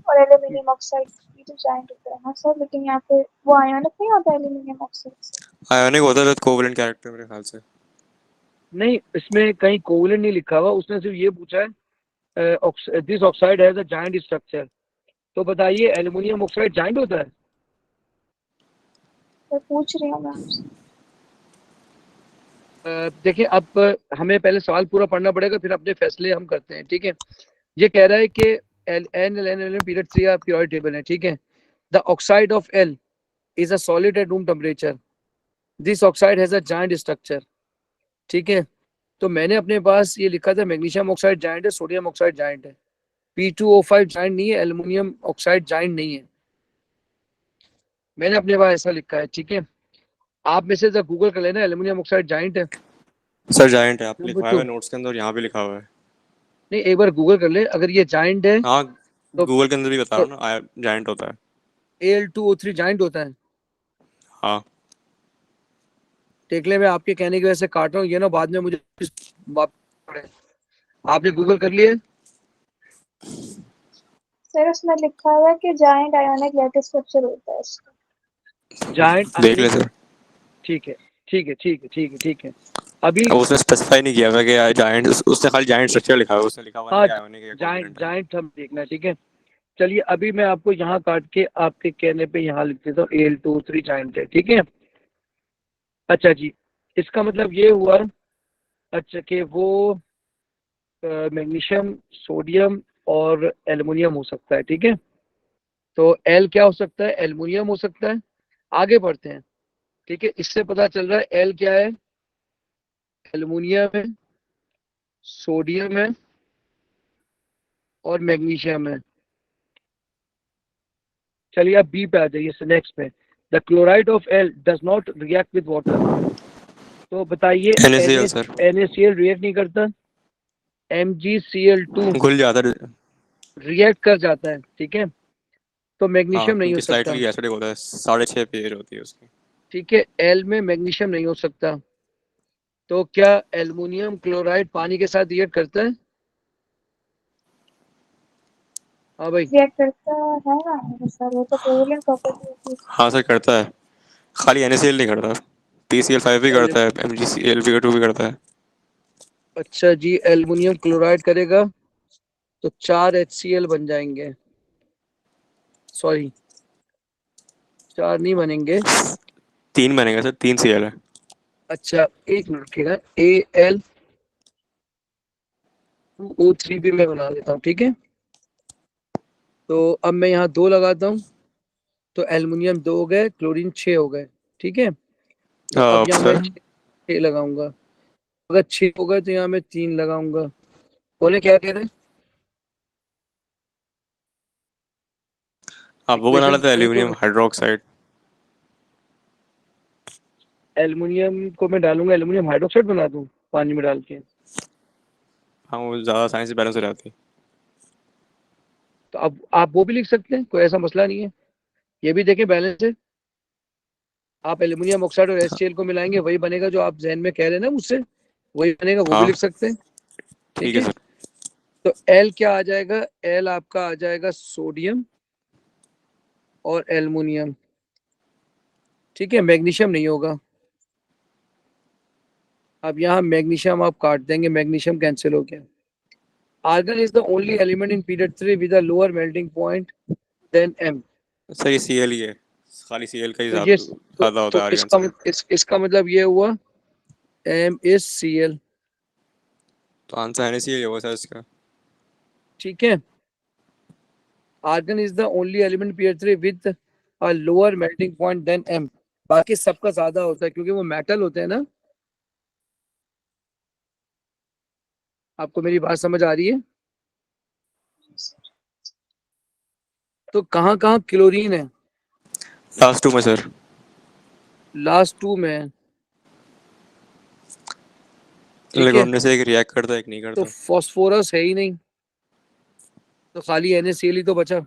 और एल्यूमिनियम ऑक्साइड भी तो जाइंट होता है ना सर, लेकिन यहाँ पे वो आयनिक नहीं होता एल्यूमिनियम ऑक्साइड से। आयोनिक होता है कोवेलेंट कैरेक्टर मेरे ख्याल से। नहीं, इसमें कहीं कोवलेंट नहीं लिखा हुआ, उसने सिर्फ ये पूछा है this oxide has a giant structure. तो बताइए एल्युमिनियम ऑक्साइड जायंट होता है? मैं पूछ रही हूँ मैं आपसे। देखिए, अब हमें पहले सवाल पूरा पढ़ना पड़ेगा, फिर अपने फैसले हम करते हैं, ठीक है। ये कह रहा है कि L N L N period 3 का पीरियोडिक टेबल है, ठीक है। The oxide of L is a solid at room temperature, this oxide has a giant structure, ठीक है। तो मैंने अपने पास ये लिखा था मैग्नीशियम ऑक्साइड जायंट है, सोडियम ऑक्साइड जायंट है। P2O5 जायंट नहीं है, एल्युमिनियम ऑक्साइड जायंट नहीं है, मैंने अपने पास ऐसा लिखा है, ठीक है। आप में से जब गूगल कर लेना, एल्युमिनियम ऑक्साइड जायंट है। सर जायंट है, आपने नंबर लिखवाया 2, हुआ है नोट्स के अंदर, यहाँ भी लिखा हुआ है। नहीं एक बार गूगल कर ले, अगर ये जायंट है हाँ, तो, गूगल के अंदर भी बता रहा हूँ ना, जायंट होता है। Al2O3 जायंट होता है। हाँ देख ले, मैं आपके कहने की वजह से काट रहा हूँ, ये ना बाद में मुझे आपने गूगल कर लिया? सर उसमें लिखा हुआ है कि जाइंट आयोनिक लैटिस स्ट्रक्चर होता है इसका। जायंट देख ले आयनिक, सर। ठीक है ठीक है ठीक है ठीक है ठीक है। अभी अब उसने स्पेसिफाई नहीं किया था कि जायंट, उसने खाली जायंट स्ट्रक्चर लिखा हुआ है, उसने लिखा हुआ नहीं हाँ, कि आयोनिक या जायंट कोवेलेंट है। जायंट हम देखना, ठीक है। चलिए अभी मैं आपको यहाँ काट के आपके कहने पे यहाँ लिख देता हूँ Al2O3 जायंट है, ठीक है। अच्छा जी, इसका मतलब ये हुआ, अच्छा कि वो मैग्नीशियम, सोडियम और एल्युमिनियम हो सकता है, ठीक है। तो एल क्या हो सकता है? एल्युमिनियम हो सकता है। आगे बढ़ते हैं, ठीक है। इससे पता चल रहा है एल क्या है, एल्युमिनियम है, सोडियम है और मैग्नीशियम है। चलिए अब बी पे आ जाइए, नेक्स्ट पे। The chloride of L does not react with water. तो बताइए NaCl सर, NaCl रिएक्ट नहीं करता, MgCl2 घुल जाता है। रिएक्ट कर जाता है, ठीक है। तो हाँ मैग्नीशियम नहीं हो क्योंकि सकता, स्लाइटली एसिडिक होता है, 6.5 pH होती है उसकी। ठीक है। एल में मैग्नीशियम नहीं हो सकता। तो क्या एल्युमिनियम क्लोराइड पानी के साथ रिएक्ट करता है? हाँ भाई। रिएक्ट करता है ना सर, वो तो कोवलेंट प्रॉपर्टी होती है। हाँ सर करता है, खाली NaCl नहीं करता, PCl5 भी एल करता है, MgCl2 भी करता है। अच्छा जी, एल्युमिनियम क्लोराइड करेगा तो 4 HCl बन जाएंगे, सॉरी 4 नहीं बनेंगे। 3 बनेगा सर, 3Cl है। अच्छा एक मिनट रखिएगा, Al2O3 भी मैं बना देता हूँ, ठीक है। तो अब मैं यहाँ 2 लगाता हूँ, तो एल्युमिनियम 2 हो गए, क्लोरीन 6 हो गए, ठीक है। तो अब यहाँ मैं सर 6 लगाऊंगा, अगर 6 हो गए तो यहाँ मैं 3 लगाऊंगा। बोले क्या कह रहे हैं? आप वो बना इक्वेशन लेते हैं, बोले तो एल्यूमिनियम हाइड्रोक्साइड। एल्युमिनियम को मैं डालूंगा, एल्युमिनियम हाइड्रोक्साइड बना दूं पानी में डाल के। हाँ वो ज़्यादा साइंस से बैलेंस हो जाती है। तो अब आप वो भी लिख सकते हैं, कोई ऐसा मसला नहीं है, ये भी देखें बैलेंस है। आप एल्युमिनियम ऑक्साइड और HCl को मिलाएंगे, वही बनेगा जो आप जहन में कह रहे हैं ना मुझसे, वही बनेगा, वो भी हाँ लिख सकते हैं, ठीक ठीक है है। सर। तो एल क्या आ जाएगा? एल आपका आ जाएगा सोडियम और एल्युमिनियम, ठीक है, मैग्नीशियम नहीं होगा। अब यहाँ मैग्नीशियम आप काट देंगे, मैग्नीशियम कैंसिल हो गया। Argon is the only element in period 3 with a lower melting point than M। Sir ये Cl ही है, खाली Cl का ही तो ये ज्यादा होता है आर्गन से। इसका मतलब ये हुआ M is Cl, तो आंसर NaCl होगा सर इसका। ठीक है। Argon is the only element period 3 with a lower melting point than M। बाकी सबका ज्यादा होता है क्योंकि वो मेटल होते हैं ना। आपको मेरी बात समझ आ रही है? तो कहाँ कहाँ क्लोरीन है? लास्ट टू में सर। लास्ट 2 में है, ठीक लेकिन है। उनमें से एक रिएक्ट करता है एक नहीं तो करता। फास्फोरस है ही नहीं, तो खाली NaCl ही तो बचा।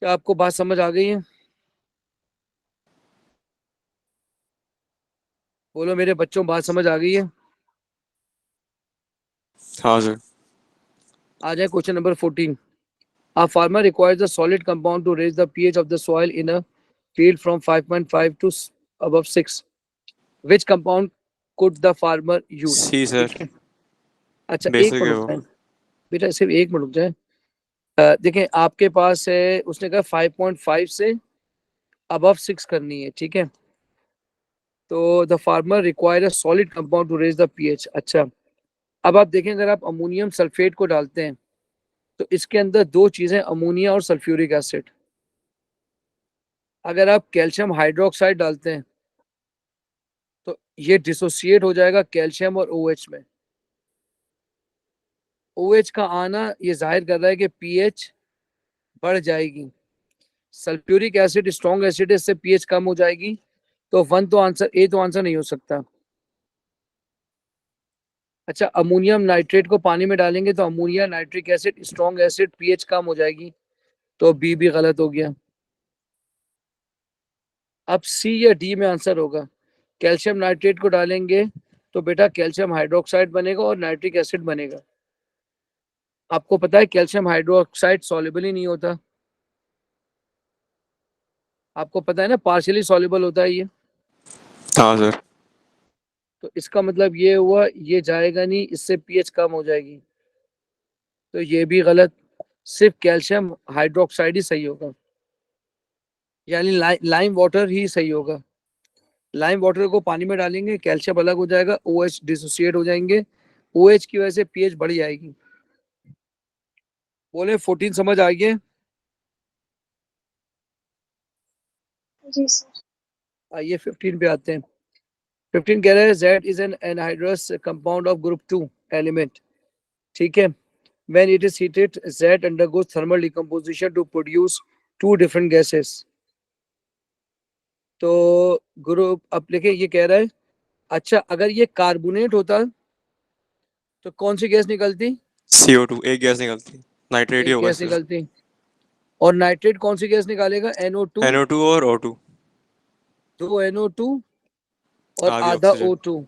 क्या आपको बात समझ आ गई है? बोलो मेरे बच्चों, बात समझ आ गई है? हाँ सर। आ जाए question number 14। A farmer requires a solid compound to raise the pH of the soil in a field from 5.5 to above 6. Which compound could the farmer use? C sir, ठीक है। अच्छा, एक बेसिक मिनट है रुक वो। जाए बेटा, सिर्फ एक मिनट रुक जाए। देखें आपके पास है, उसने कहा 5.5 से अबव 6 करनी है, ठीक है। तो the farmer require a solid compound to raise the pH. अच्छा, अब आप देखें, अगर आप अमोनियम सल्फेट को डालते हैं तो इसके अंदर दो चीजें, अमोनिया और सल्फ्यूरिक एसिड। अगर आप कैल्शियम हाइड्रोक्साइड डालते हैं तो ये डिसोसिएट हो जाएगा कैल्शियम और OH में। OH का आना ये जाहिर कर रहा है कि पीएच बढ़ जाएगी। सल्फ्यूरिक एसिड स्ट्रॉन्ग एसिड है, इससे पीएच कम हो जाएगी। तो ए तो आंसर नहीं हो सकता। अच्छा, अमोनियम नाइट्रेट को पानी में डालेंगे तो ammonia nitric acid strong acid, pH कम हो जाएगी। तो बी भी गलत हो गया। अब सी या डी में आंसर होगा। कैल्शियम नाइट्रेट को डालेंगे तो बेटा कैल्शियम हाइड्रोक्साइड बनेगा और नाइट्रिक एसिड बनेगा। आपको पता है कैल्शियम हाइड्रोक्साइड सॉल्युबल ही नहीं होता। आपको पता है ना, पार्शियली सॉल्युबल होता है ये। हाँ सर। तो इसका मतलब ये हुआ ये जाएगा नहीं, इससे पीएच कम हो जाएगी। तो ये भी गलत, सिर्फ कैल्शियम हाइड्रोक्साइड ही सही होगा, यानी लाइम वाटर ही सही होगा। लाइम वाटर को पानी में डालेंगे, कैल्शियम अलग हो जाएगा, OH डिसोसिएट हो जाएंगे, OH की वजह से पीएच बढ़ जाएगी। बोले 14 समझ आ गई? जी सर। आइए 15 पे आते हैं। 15 कह रहा है Z is an anhydrous compound of group 2 element, ठीक है। When it is heated, Z undergoes thermal decomposition to produce two different gases. तो ग्रुप अब लिखे, ये कह रहा है, अच्छा अगर ये कार्बोनेट होता तो कौन सी गैस निकलती? CO2 एक गैस निकलती, नाइट्रेट ही एक होगा गैस सर। निकलती। और नाइट्रेट कौन सी गैस निकालेगा? NO2। NO2 और O2। 2 NO2 और आधी आधा ऑक्सीजन। O2।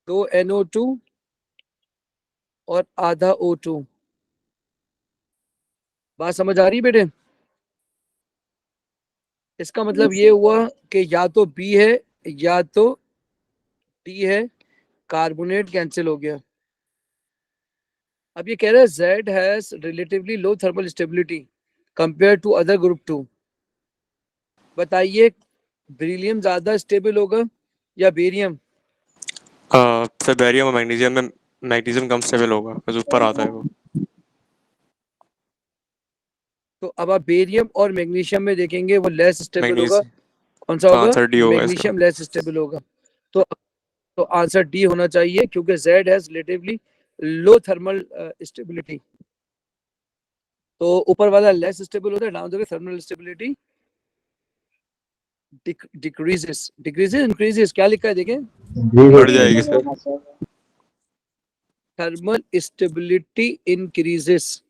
2 NO2 और आधा O2। बात समझ आ रही बेटे? इसका मतलब ये हुआ कि या तो बी है या तो डी है, कार्बोनेट कैंसिल हो गया। अब ये कह रहा है Z has relatively low thermal stability compare to other group 2। बताइए बेरिलियम ज्यादा स्टेबल होगा या बेरियम? सर बेरियम और मैग्नीशियम में मैग्नीशियम कम स्टेबल होगा, बस ऊपर आता है वो। तो अब आप बेरियम और मैग्नीशियम में देखेंगे वो लेस स्टेबल होगा। मैग्नीशियम। कौन सा तो होगा? आंसर डी होगा इसका। मैग्नीशियम लेस स्टेबल होगा। तो आंसर डी होना चाहिए क्योंकि Z has relatively low thermal stability. तो ऊपर वाला लेस स्टेबल होता है, down the thermal stability decreases increases. क्या लिखा है देखें? जी बढ़ सर। जाएगी नहीं सर। होना चाहिए। Thermal stability increases,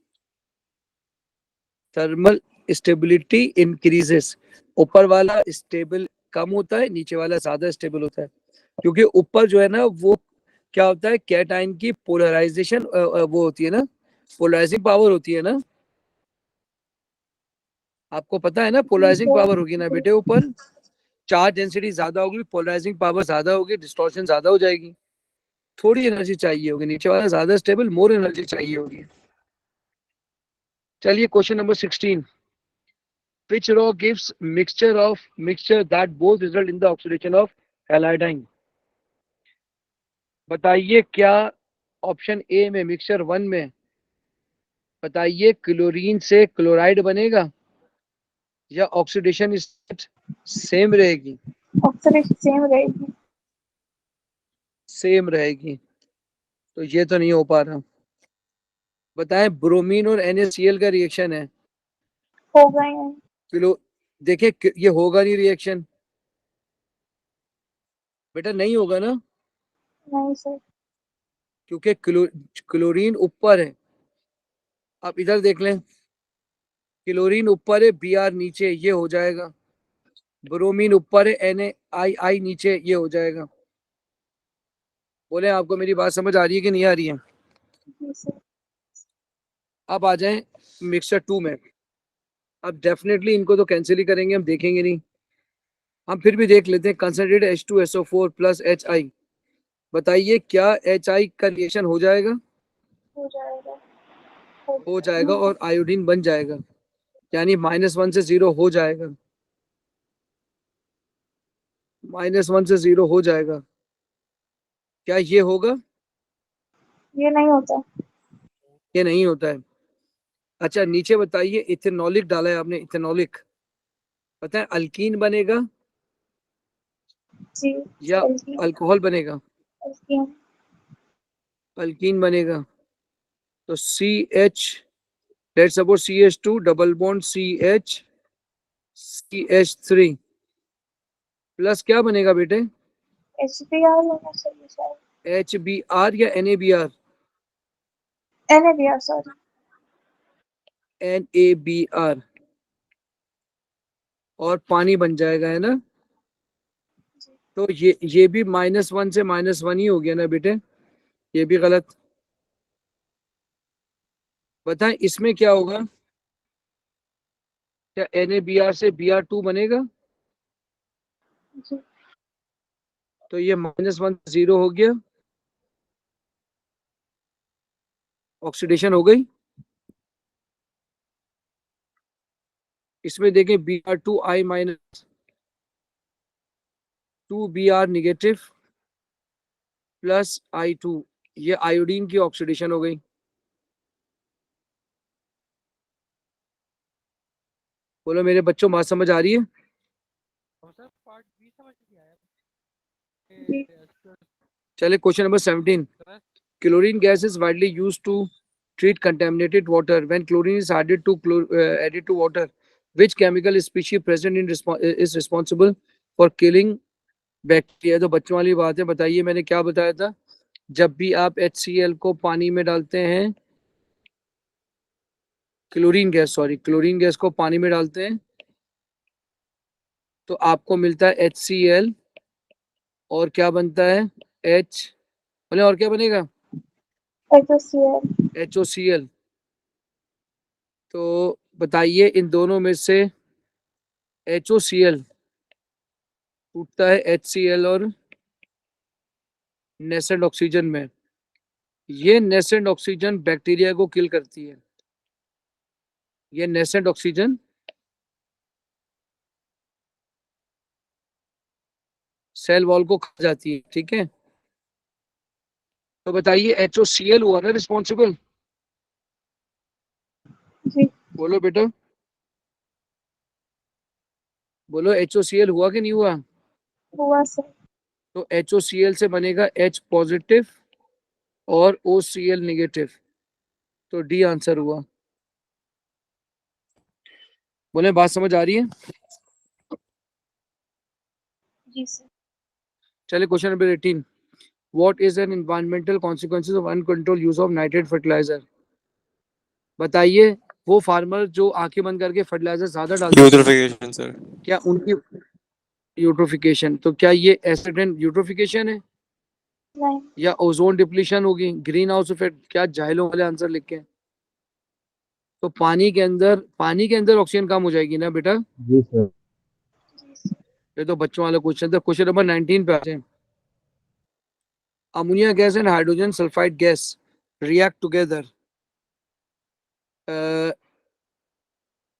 thermal stability increases. ऊपर वाला स्टेबल कम होता है, नीचे वाला ज्यादा स्टेबल होता है। क्योंकि ऊपर जो है ना वो क्या होता है, कैटाइन की पोलराइजेशन वो होती है ना, पोलराइजिंग पावर होती है ना, आपको पता है ना, पोलराइजिंग पावर होगी ना बेटे, ऊपर चार्ज डेंसिटी ज्यादा होगी, पोलराइजिंग पावर ज्यादा होगी, डिस्टॉर्शन ज्यादा हो जाएगी, थोड़ी एनर्जी चाहिए होगी, नीचे वाला ज्यादा स्टेबल, मोर एनर्जी चाहिए होगी। चलिए question number 16, which rock gives mixture that both result in the oxidation of halidine? बताइए क्या ऑप्शन ए में मिक्सचर 1 में बताइए क्लोरीन से क्लोराइड बनेगा या ऑक्सीडेशन सेम रहेगी? ऑक्सीडेशन सेम रहेगी। सेम रहेगी, तो ये तो नहीं हो पा रहा। बताएं ब्रोमीन और NaCl का रिएक्शन है, हो गए हैं। किलो देखिए ये होगा नहीं रिएक्शन बेटा, नहीं होगा ना, नहीं सर। क्योंकि क्लोरीन ऊपर है। आप इधर देख लें, क्लोरीन ऊपर है, Br नीचे, ये हो जाएगा। ब्रोमीन ऊपर है, NaI नीचे, ये हो जाएगा। बोले आपको मेरी बात समझ आ रही है कि नहीं आ रही है? जी सर। अब आ जाएं मिक्सचर 2 में। अब डेफिनेटली इनको तो कैंसिल ही करेंगे, हम देखेंगे नहीं, हम फिर भी देख लेते हैं। कंसंट्रेटेड H2SO4 प्लस HI, बताइए क्या HI का रिएक्शन हो जाएगा? हो जाएगा। हो जाएगा और आयोडीन बन जाएगा, यानी -1 से 0 हो जाएगा, -1 से 0 हो जाएगा। क्या ये होगा? ये नहीं होता। ये नहीं होता है। अच्छा नीचे बताइए, इथेनॉलिक डाला है आपने, इथेनॉलिक, पता है अल्कीन बनेगा जी। या अल्कोहल बनेगा? अल्कीन बनेगा, तो CH, let's suppose CH2 double bond CH3 plus क्या बनेगा बेटे? HBr होना चाहिए शायद। HBr या NaBr? NaBr sorry. NaBr, और पानी बन जाएगा, है ना? तो ये भी -1 से -1 ही हो गया ना बेटे, ये भी गलत। बताएं इसमें क्या होगा? क्या NaBr से Br2 बनेगा? जी। तो ये -1 से 0 हो गया, ऑक्सीडेशन हो गई। इसमें देखें Br2I minus 2Br negative plus I2, ये आयोडीन की ऑक्सीडेशन हो गई। बोलो मेरे बच्चों, बात समझ आ रही है? जी। चलिए question number 17, chlorine gas is widely used to treat contaminated water. When chlorine is added to water, which chemical species present in is responsible for killing bacteria? तो बच्चों वाली बात है, बताइए मैंने क्या बताया था, जब भी आप HCl को पानी में डालते हैं, क्लोरीन गैस को पानी में डालते हैं, तो आपको मिलता है HCl, और क्या बनता है बोले और क्या बनेगा? HOCl। तो बताइए इन दोनों में से HOCl टूटता है HCl और नेसेंट ऑक्सीजन में। ये नेसेंट ऑक्सीजन बैक्टीरिया को किल करती है, ये नेसेंट ऑक्सीजन सेल वॉल को खा जाती है, ठीक है? तो बताइए HOCl हुआ ना रिस्पॉन्सिबल? जी। बोलो बेटा, बोलो HOCl हुआ कि नहीं हुआ? हुआ सर। तो HOCl से बनेगा H पॉजिटिव और OCl निगेटिव, तो डी आंसर हुआ। बोले बात समझ आ रही है? जी सर। चलिए question number 18, what is an environmental consequences of uncontrolled use of nitrate fertilizer? बताइए वो फार्मर जो आंखें बंद करके फर्टिलाइजर ज्यादा डालते हैं, यूट्रोफिकेशन सर। क्या उनकी यूट्रोफिकेशन, तो क्या ये एसिडेंट यूट्रोफिकेशन है नहीं। या ओजोन डिप्लीशन होगी, ग्रीन हाउस इफेक्ट? क्या जाहिलों वाले आंसर लिखे हैं। तो पानी के अंदर ऑक्सीजन कम हो जाएगी ना बेटा। जी सर। जी सर। ये तो बच्चों वाला क्वेश्चन था। क्वेश्चन नंबर 19 पे आते हैं। Ammonia gas and hydrogen sulphide gas react together.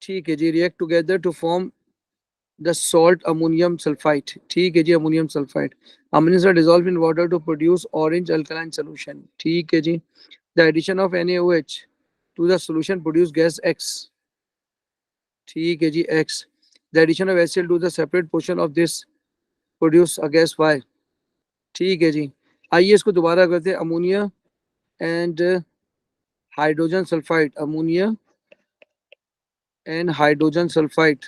ठीक है जी, react together to form the salt ammonium sulphide. ठीक है जी, ammonium sulphide. Ammonium dissolve in water to produce orange alkaline solution. ठीक है जी। The addition of NaOH to the solution produce gas X। ठीक है जी, X। The addition of HCl to the separate portion of this produce a gas Y। ठीक है जी। आइए इसको दोबारा करते हैं। Ammonia and hydrogen sulphide, ammonia and hydrogen sulphide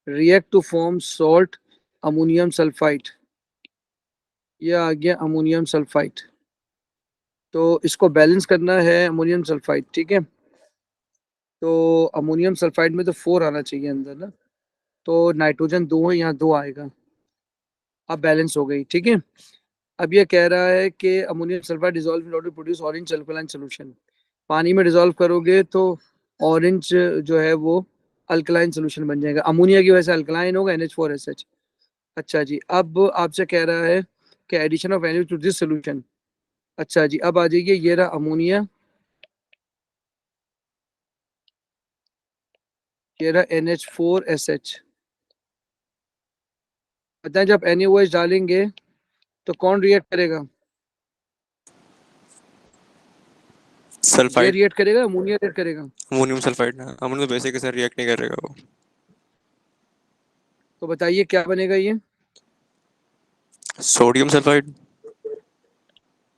react to form salt ammonium sulphide. यह आ गया अमोनियम सल्फाइड। तो इसको बैलेंस करना है अमोनियम सल्फाइड। ठीक है, तो अमोनियम सल्फाइड में तो 4 आना चाहिए अंदर ना, तो नाइट्रोजन 2 है, यहाँ 2 आएगा। अब बैलेंस हो गई। ठीक है, अब ये कह रहा है कि ammonium sulphide dissolve in order to produce orange alkaline solution. पानी में डिसॉल्व करोगे तो ऑरेंज जो है वो अल्कलाइन सोल्यूशन बन जाएगा। अमोनिया की वजह से अल्कलाइन होगा NH4SH। अच्छा जी, अब आपसे कह रहा है कि addition of NH to this solution. अच्छा जी, अब आ जाइए, ये रहा अमोनिया, ये रहा NH4SH। पता है जब NaOH डालेंगे तो कौन रिएक्ट करेगा? ये सल्फाइड, रिएक्ट करेगा, अमोनिया रिएक्ट करेगा? अमोनियम सल्फाइड ना, अमोनियम तो बेसिक के साथ रिएक्ट नहीं करेगा वो। तो बताइए क्या बनेगा ये? सोडियम सल्फाइड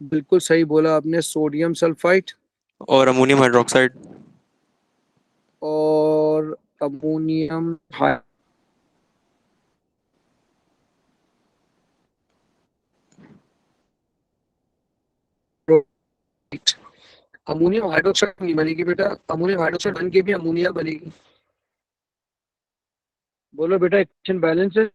बिल्कुल सही बोला आपने, सोडियम सल्फाइड और अमोनियम हाइड्रोक्साइड। और अमोनियम हाइड्रोक्साइड। अमोनियम हाइड्रोक्साइड नहीं बनेगी बेटा, अमोनियम हाइड्रोक्साइड बन के भी अमोनिया बनेगी। बोलो बेटा, इक्वेशन बैलेंस है?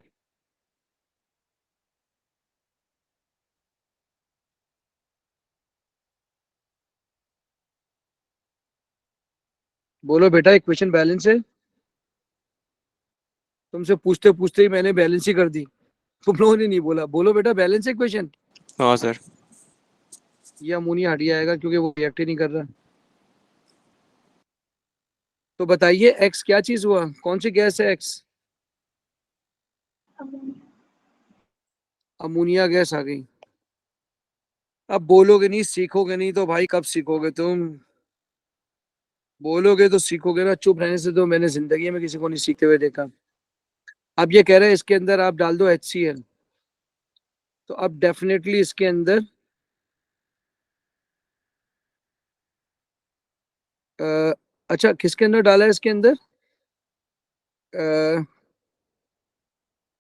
बोलो बेटा, इक्वेशन बैलेंस है? तुमसे पूछते पूछते ही मैंने बैलेंस ही कर दी, तुम लोगों ने नहीं बोला। बोलो बेटा, बैलेंस है इक्वेशन? हाँ सर। ये अमोनिया हट जाएगा क्योंकि वो रिएक्ट ही नहीं कर रहा। तो बताइए एक्स क्या चीज हुआ, कौन सी गैस है एक्स? अमोनिया। अमोनिया गैस आ गई। अब बोलोगे नहीं, सीखोगे नहीं तो भाई कब सीखोगे तुम? बोलोगे तो सीखोगे ना, चुप रहने से तो मैंने जिंदगी में किसी को नहीं सीखते हुए देखा। अब ये कह रहे हैं इसके अंदर आप डाल दो HCl, तो अब डेफिनेटली इसके अंदर अच्छा किसके अंदर डाला है इसके अंदर? अ,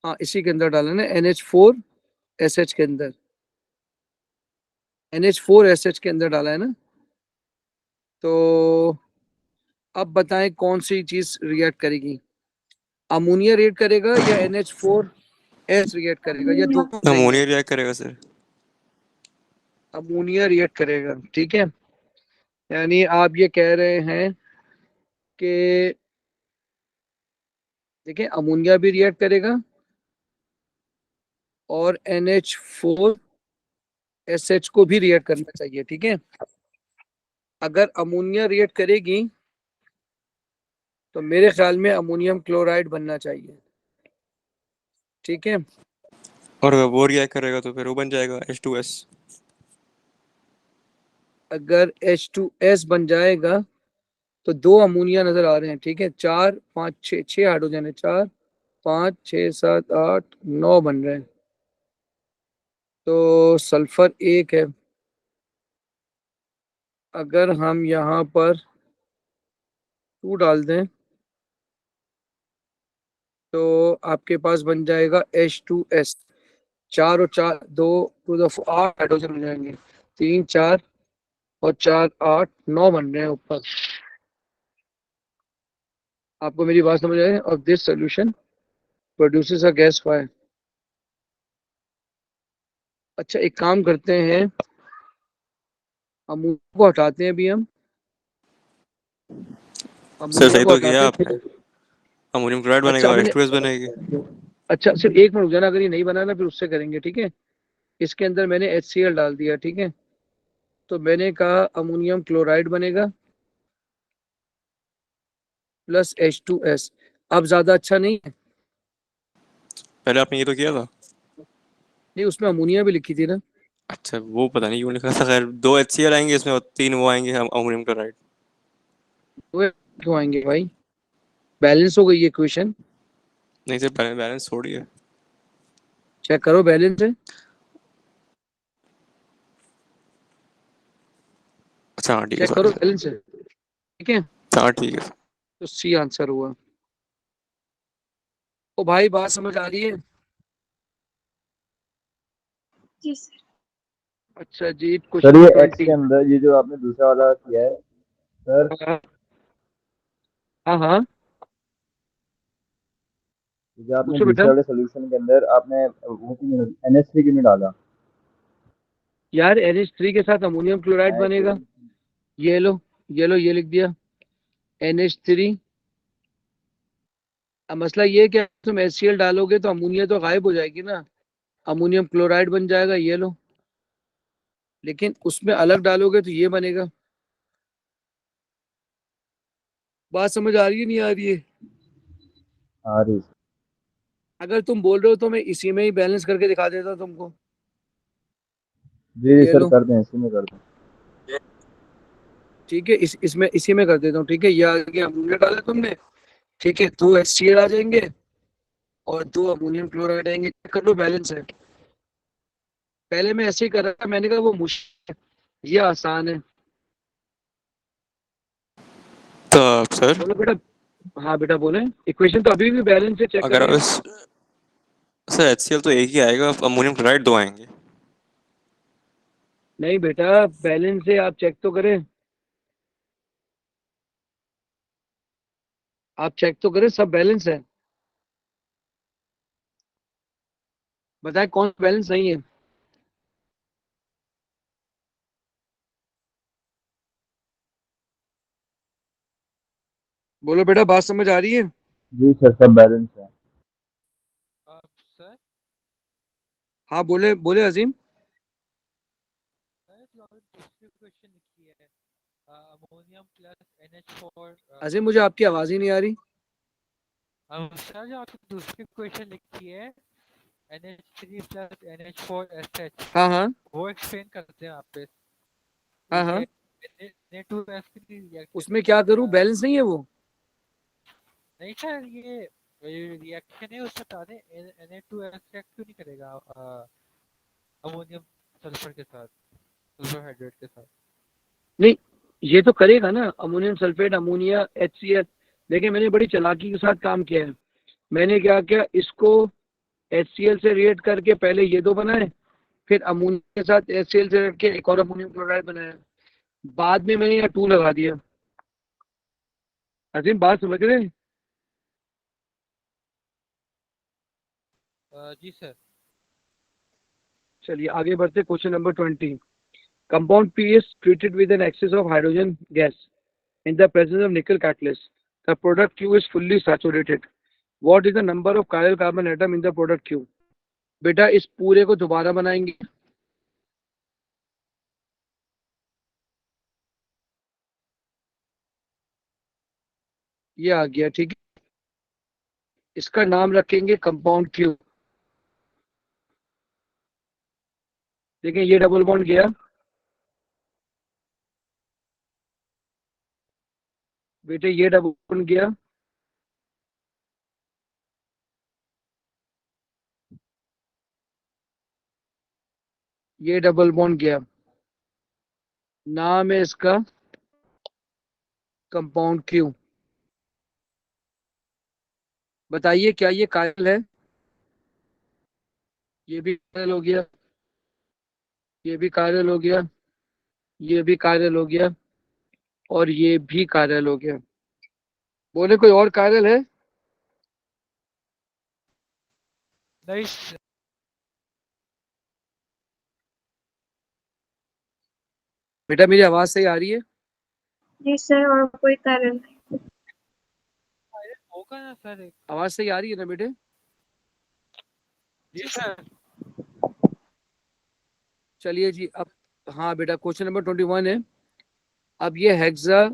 हाँ इसी के अंदर डाला ना, NH4SH के अंदर, NH4SH के अंदर डाला है ना। तो अब बताएं कौन सी चीज रिएक्ट करेगी? अमोनिया रिएक्ट करेगा या NH4S रिएक्ट करेगा, या अमोनिया। दोनों करेंगे? अमोनिया रिएक्ट करेगा सर। अमोनिया रिएक्ट करेगा। ठीक है, यानी आप ये कह रहे हैं कि देखिए अमोनिया भी रिएक्ट करेगा और NH4SH को भी रिएक्ट करना चाहिए। ठीक है, अगर अमोनिया रिएक्ट करेगी तो मेरे ख्याल में अमोनियम क्लोराइड बनना चाहिए। ठीक है, और अगर वो रिएक्ट करेगा तो फिर वो बन जाएगा H2S। अगर H2S बन जाएगा तो 2 अमोनिया नजर आ रहे हैं। ठीक है, 4 5 6, 6 हाइड्रोजन है, 4 5 6 7 8 9 बन रहे हैं। तो सल्फर 1 है। अगर हम यहाँ पर 2 डाल दें तो आपके पास बन जाएगा H2S। 4 और 4 2 टू द 8 हाइड्रोजन हो जाएंगे, 3 4 और 4 8 9 बन रहे हैं ऊपर। आपको मेरी बात समझ आए? और this solution produces a gas fire. अच्छा एक काम करते हैं, अमोनिया को हटाते हैं अभी हम, सर अमोनिया सही को तो हटा किया के आपने। फिर अमोनियम क्लोराइड अच्छा बनेगा और आपने H2S बनेगी। अच्छा सिर्फ एक मिनट रुक जाना, अगर ये नहीं बनाना फिर उससे करेंगे, ठीक है। इसके अंदर मैंने HCl डाल दिया, ठीक है। तो मैंने कहा अमोनियम क्लोराइड बनेगा प्लस H2S। अब ज्यादा अच्छा नहीं है? पहले आपने ये तो किया था। नहीं, उसमें अमोनिया भी लिखी थी ना। अच्छा वो पता नहीं क्यों लिखा था। खैर 2 HCl आएंगे इसमें और 3 वो आएंगे अमोनियम क्लोराइड। वो क्यों आएंगे भाई? बैलेंस हो गई ये क्वेश्चन। नहीं सर बैलेंस थोड़ी है। चेक करो बैलेंस है। अच्छा हाँ ठीक है चेक करो सॉरी। बैलेंस है, ठीक है। हाँ ठीक है। तो सी आंसर हुआ। ओ भाई बात समझ आ रही है? जी सर। अच्छा जी, सर क्वेश्चन ये नंबर एक्स के 20। अंदर ये जो आपने दूसरा वाला किया है सर, हाँ हाँ हाँ, ये जो आपने पूछो बेटा। दूसरे वाले सोल्यूशन के अंदर आपने वो NH3 क्यों नहीं डाला? यार NH3 के साथ अमोनियम क्लोराइड मैं बनेगा। ये लो, ये लो, ये लिख दिया NH3। अब मसला ये है कि तुम HCl डालोगे तो अमोनिया तो गायब हो जाएगी ना, अमोनियम क्लोराइड बन जाएगा, ये लो। लेकिन उसमें अलग डालोगे तो ये बनेगा। बात समझ आ रही है नहीं आ रही है? आ रही है। अगर तुम बोल रहे हो तो मैं इसी में ही बैलेंस करके दिखा देता हूं तुमको। जी जी ये सर, लो, कर दें, इसी में कर दें। ठीक है, इसमें इसी में कर देता हूँ, ठीक है। ये आगे अमोनिया डाला तुमने, ठीक है। 2 HCl आ जाएंगे और 2 अमोनियम क्लोराइड आएंगे। चेक कर लो बैलेंस है। पहले मैं ऐसे ही कर रहा था, मैंने कहा वो मुश्किल, ये आसान है। तो सर बोलो बेटा। हाँ बेटा बोले। इक्वेशन तो अभी भी बैलेंस है, चेक अगर करिए। सर HCl तो एक ही आएगा, अमोनियम क्लोराइड 2 आएंगे। नहीं बेटा, बैलेंस है, आप चेक तो करें। आप चेक तो करें, सब बैलेंस है। बताए कौन बैलेंस नहीं है? बोलो बेटा, बात समझ आ रही है? जी सर, सब बैलेंस है। सर हाँ बोले बोले अजीम। सर जो आपने दूसरी क्वेश्चन लिखी है अमोनियम प्लस NH4 अजीम मुझे आपकी आवाज ही नहीं आ रही। सर जो आपने दूसरी क्वेश्चन लिखी है NH3 प्लस NH4SH हाँ हाँ वो एक्सप्लेन करते हैं आप पे। हाँ हाँ, ये Na2S की रिएक्शन उसमें में क्या करूं, बैलेंस नहीं है वो? नहीं सर ये रिएक्शन है उससे बता दें Na2S रिएक्ट क्यों नहीं करेगा अमोनियम सल्फर के साथ, सल्फर हाइड्रेट के साथ। नहीं, ये तो करेगा ना, अमोनियम सल्फेट, अमोनिया, HCl। देखिए मैंने बड़ी चालाकी के साथ काम किया है। मैंने क्या किया, इसको HCl से रिएक्ट करके पहले ये दो बनाए, फिर अमोनिया के साथ HCl से रिएक्ट के एक और अमोनियम क्लोराइड बनाया। बाद में मैंने यहाँ 2 लगा दिया। अजीम बात समझ रहे हैं? जी सर। चलिए आगे बढ़ते, question number 20। Compound P is treated with an excess of hydrogen gas in the presence of nickel catalyst. The product Q is fully saturated. What is the number of chiral carbon atom in the product Q? बेटा इस पूरे को दोबारा बनाएंगे। ये आ गया, ठीक है। इसका नाम रखेंगे कंपाउंड Q। देखिए ये डबल बॉन्ड गया, बेटे ये डबल बॉन्ड गया, ये डबल बॉन्ड गया। नाम है इसका कंपाउंड Q। बताइए क्या ये कायल है? ये भी कायल हो गया, ये भी कायल हो गया, ये भी कायल हो गया, और ये भी कायल हो गया। बोले कोई और कायल है? नहीं सर। बेटा मेरी आवाज सही आ रही है? जी सर, और कोई कारण नहीं। होगा ना सर एक। आवाज सही आ रही है ना बेटे? जी सर। चलिए जी, अब हाँ बेटा, क्वेश्चन नंबर 21 है। अब ये हेक्सा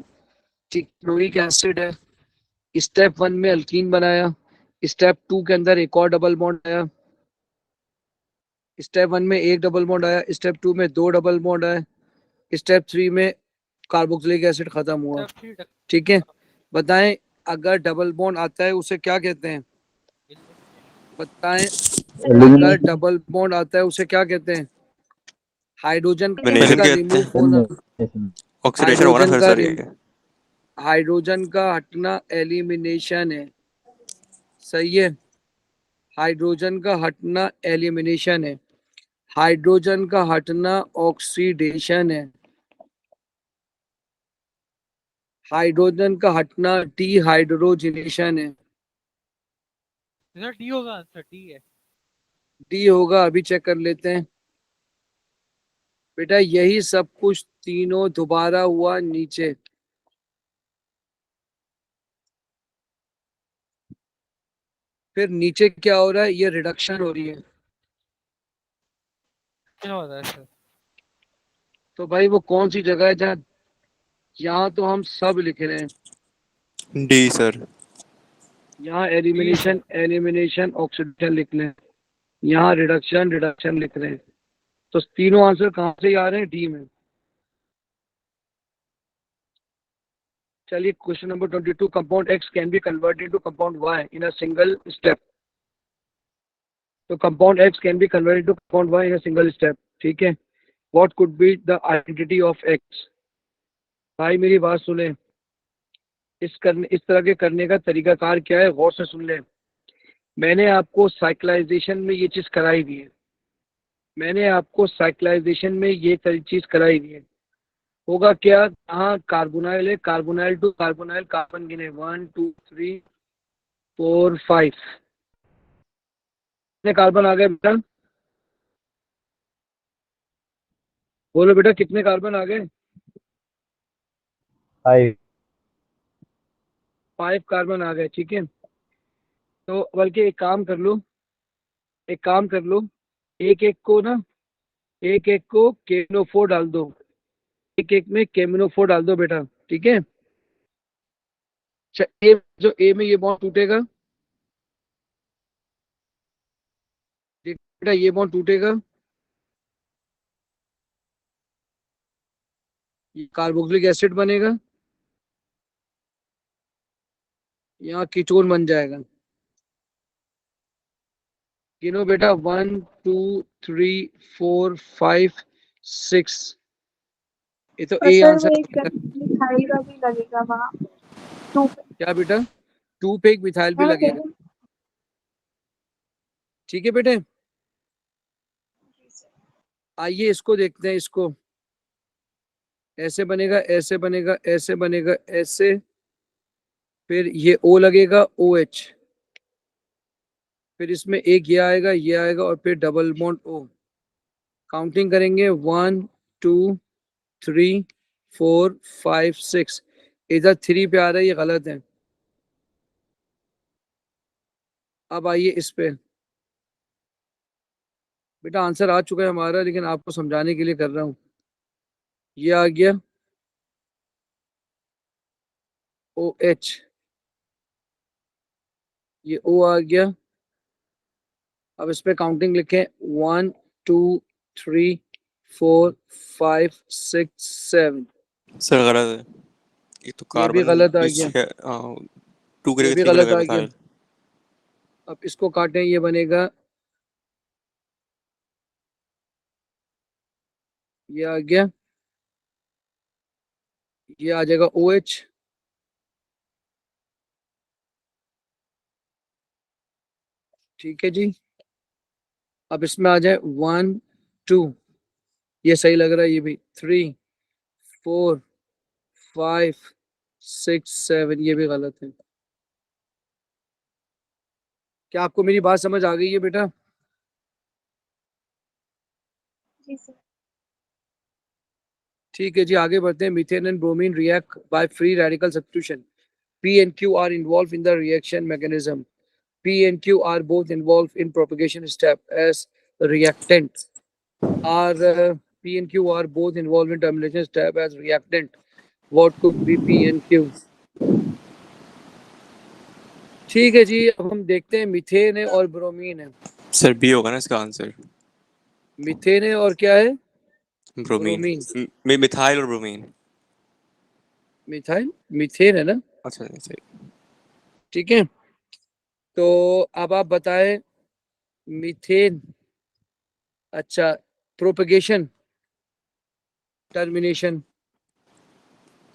टिक्लोइक एसिड है। स्टेप 1 में अल्कीन बनाया, स्टेप 2 के अंदर एक और डबल बॉन्ड आया, स्टेप 1 में एक डबल बॉन्ड आया, स्टेप 2 में दो डबल बॉन्ड आया, स्टेप 3 में कार्बोक्सिलिक एसिड खत्म हुआ। स्टेप 3 ठीक है, बताएं अगर डबल बॉन्ड आता है उसे क्या कहते हैं? बताएं अगर एलिमिनेशन डबल बॉन्ड आता है उसे क्या कहते हैं? हाइड्रोजन Elimination का कहते रिमूव हैं। होना, ऑक्सीडेशन होगा ना हाइड्रोजन फिर का सर ये। हाइड्रोजन का हटना एलिमिनेशन है। सही है, हाइड्रोजन का हटना एलिमिनेशन है, हाइड्रोजन का हटना ऑक्सीडेशन है, हाइड्रोजन का हटना डीहाइड्रोजनेशन है। सर डी होगा, आंसर डी है। डी होगा, अभी चेक कर लेते हैं। बेटा यही सब कुछ तीनों दोबारा हुआ नीचे। फिर नीचे क्या हो रहा है? ये रिडक्शन हो रही है। क्या हो रहा है सर? तो भाई वो कौन सी जगह है जहाँ, यहाँ तो हम सब लिख रहे हैं, डी सर। यहाँ D sir. Elimination elimination oxidation लिख लें, यहाँ रिडक्शन रिडक्शन लिख रहे हैं। तो तीनों आंसर कहाँ से आ रहे हैं? डी में। चलिए question number 22, compound X can be converted to compound Y in a single step. तो compound X can be converted to compound Y in a single step. ठीक है, what could be the identity of X? भाई मेरी बात सुने, इस तरह के करने का तरीकाकार क्या है, गौर से सुन ले। मैंने आपको साइक्लाइजेशन में ये चीज कराई दी है, मैंने आपको साइक्लाइजेशन में ये चीज कराई दी है। होगा क्या, हाँ कार्बोनाइल है, कार्बोनाइल टू कार्बोनाइल कार्बन गिने 1 2 3 4 5। कितने कार्बन आ गए बेटा? बोलो बेटा कितने कार्बन आ गए? 5 5 कार्बन आ गए। ठीक है, तो बल्कि एक काम कर लो, एक काम कर लो, एक एक को ना, एक एक को केमिनोफोर डाल दो, एक एक में केमिनोफोर डाल दो बेटा। ठीक है, ए, जो ए में ये बॉन्ड टूटेगा, देख बेटा ये बॉन्ड टूटेगा, ये कार्बोक्सिलिक एसिड बनेगा, यहाँ कीटोन बन जाएगा। गिनो बेटा 1 2 3 4 5 6। ये तो और ए सर वो आंसर। एक मिठाई का भी लगेगा वहाँ 2 पे। क्या बेटा? 2 पे एक मिथाइल भी मैं कह लगेगा। रही हूँ ठीक है बेटे, आइए इसको देखते हैं। इसको ऐसे बनेगा, ऐसे बनेगा, ऐसे बनेगा, ऐसे, फिर ये ओ लगेगा ओ एच, फिर इसमें एक ये आएगा और फिर डबल बॉन्ड ओ। काउंटिंग करेंगे 1 2 3 4 5 6। इधर 3 पे आ रहा है, ये गलत है। अब आइए इस पे। बेटा आंसर आ चुका है हमारा, लेकिन आपको समझाने के लिए कर रहा हूँ। ये आ गया ओ एच, ये ओ आ गया। अब इस पे काउंटिंग लिखें 1 2 3 4 5 6 7। सर गलत है, ये तो ये भी कार्बन गलत आ भी गया, 2 ये करके भी 3 पे गलत लगा आ गया। मिथाइल। अब इसको काटें, ये बनेगा, ये आ गया, ये आ जाएगा ओ एच। ठीक है जी, अब इसमें आ जाए 1 2, ये सही लग रहा है, ये भी 3 4 5 6 7, ये भी गलत है। क्या आपको मेरी बात समझ आ गई है बेटा? जी सर। ठीक है जी, आगे बढ़ते हैं। Methane and bromine react by free radical substitution. P and Q are involved in the reaction mechanism. P and Q are both involved in propagation step as reactant. P and Q are both involved in termination step as reactant. What could be P and Q? ठीक है जी, अब हम देखते हैं methane है और bromine है. सर बी होगा ना इसका आंसर. मीथेन है और क्या है? ब्रोमीन. ब्रोमीन. मिथाइल और ब्रोमीन. मिथाइल मीथेन है ना. अच्छा सही. ठीक है, तो अब आप बताएं मीथेन. अच्छा, प्रोपगेशन, टर्मिनेशन.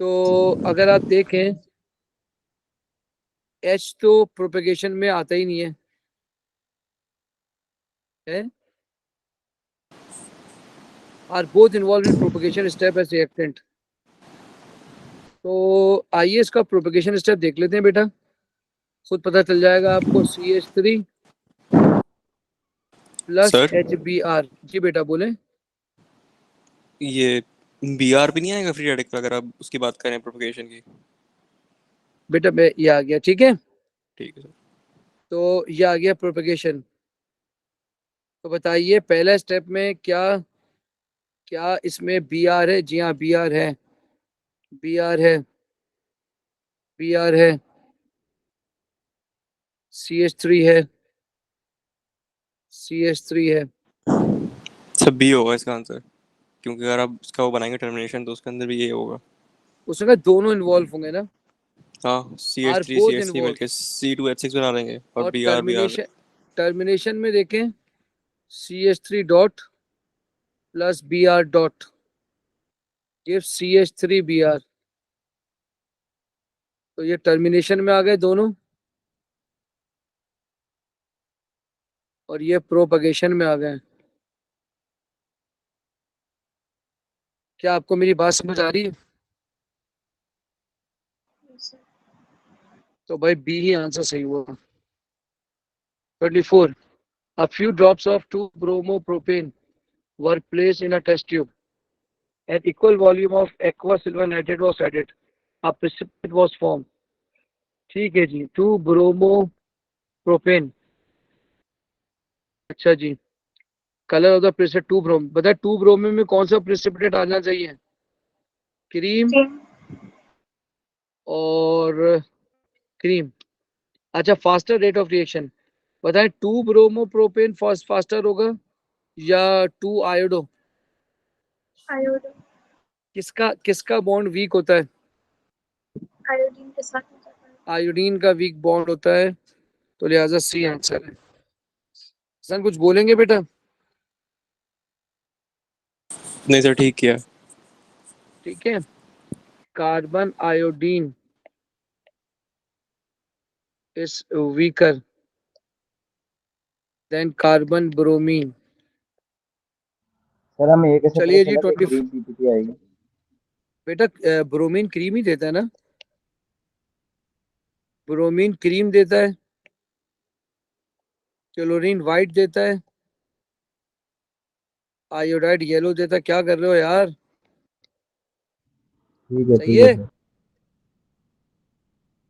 तो अगर आप देखें H तो प्रोपगेशन में आता ही नहीं है, are both involve in propagation step as reactant. तो आइए इसका प्रोपगेशन स्टेप देख लेते हैं बेटा, खुद पता चल जाएगा आपको. CH3 plus sir HBr. जी बेटा बोले. ये बीआर भी नहीं आएगा फ्री रेडिकल अगर आप उसकी बात करें प्रोपगेशन की. बेटा मैं ये आ गया. ठीक है, ठीक है सर. तो ये आ गया प्रोपगेशन. तो बताइए पहला स्टेप में क्या क्या इसमें Br है? जी हाँ, Br है. Br है. Br है. CH3 है. CH3 है. सर बी होगा इसका आंसर, क्योंकि अगर आप इसका वो बनाएंगे टर्मिनेशन तो उसके अंदर भी ये होगा. उसमें दोनों इन्वॉल्व होंगे ना. हाँ are CH3 both CH3 involve. मिलके C2H6 बना लेंगे और और BR टर्मिनेशन में देखें CH3 dot plus Br dot give CH3 Br. तो ये टर्मिनेशन में आ गए दोनों, और ये प्रोपगेशन में आ गए. क्या आपको मेरी बात समझ आ रही है? Yes, sir. तो भाई बी ही आंसर सही हुआ. 24. A few drops of 2-bromopropane were placed in a test tube. An equal volume of aqua silver nitrate was added. A precipitate was formed. ठीक है जी. 2-bromopropane. अच्छा जी. कलर ऑफ द प्रेसिपिटेट 2-ब्रोम. बता 2-ब्रोमीन में कौन सा प्रेसिपिटेट आना चाहिए? Cream Cream. और क्रीम. अच्छा, फास्टर रेट ऑफ रिएक्शन बताएं. 2-ब्रोमोप्रोपेन फास्टर होगा या 2-आयोडो? Iodine. किसका किसका बॉन्ड वीक होता है? Iodine के साथ हो जाता है. आयोडीन का वीक बॉन्ड होता है, तो लिहाजा सी आंसर है. सन कुछ बोलेंगे बेटा? नहीं सर ठीक किया. ठीक है. Carbon iodine is weaker then carbon bromine. Sir हमें ये कैसे पता चलिए जी चला कि 20. ग्रीन पीपीटी आएगी? बेटा ब्रोमीन क्रीम ही देता है ना. ब्रोमीन क्रीम देता है, क्लोरीन वाइट देता है, आयोडाइड येलो देता है. क्या कर रहे हो यार? ठीक है सही ठीक है है. सर.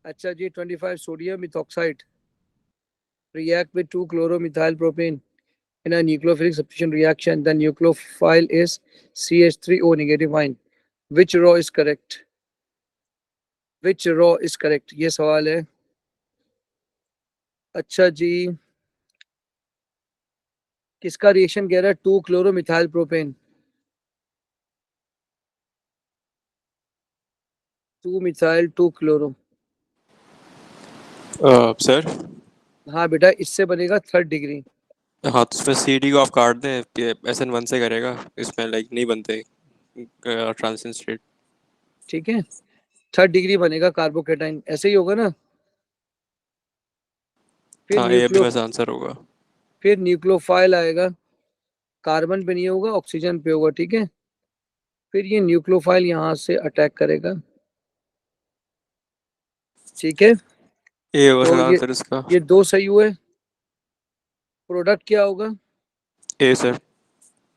अच्छा जी. 25. Sodium methoxide react with 2-chloromethyl propane in a nucleophilic substitution reaction. The nucleophile is CH3O negative ion. Which row is correct? Which row is correct? ये सवाल है. अच्छा जी, किसका रिएक्शन कह रहा है? 2-chloromethyl propane. 2-methyl 2-chloro. Sir. हाँ बेटा, इससे बनेगा 3rd डिग्री. हाँ तो इसमें CD को आप काट दें, SN1 से करेगा, इसमें लाइक नहीं बनते ट्रांजिशन स्टेट. ठीक है, 3rd डिग्री बनेगा कार्बोकेटाइन. ऐसे ही होगा ना. फिर हाँ ये भी वैसा आंसर होगा. फिर न्यूक्लियोफाइल आएगा. कार्बन पे नहीं होगा, ऑक्सीजन पे होगा. ठीक है. फिर ये न्यूक्लियोफाइल यहाँ से अटैक करेगा. ठीक है. ये होगा तो सर आंसर इसका. ये 2 सही हुए. प्रोडक्ट क्या होगा? ए सर.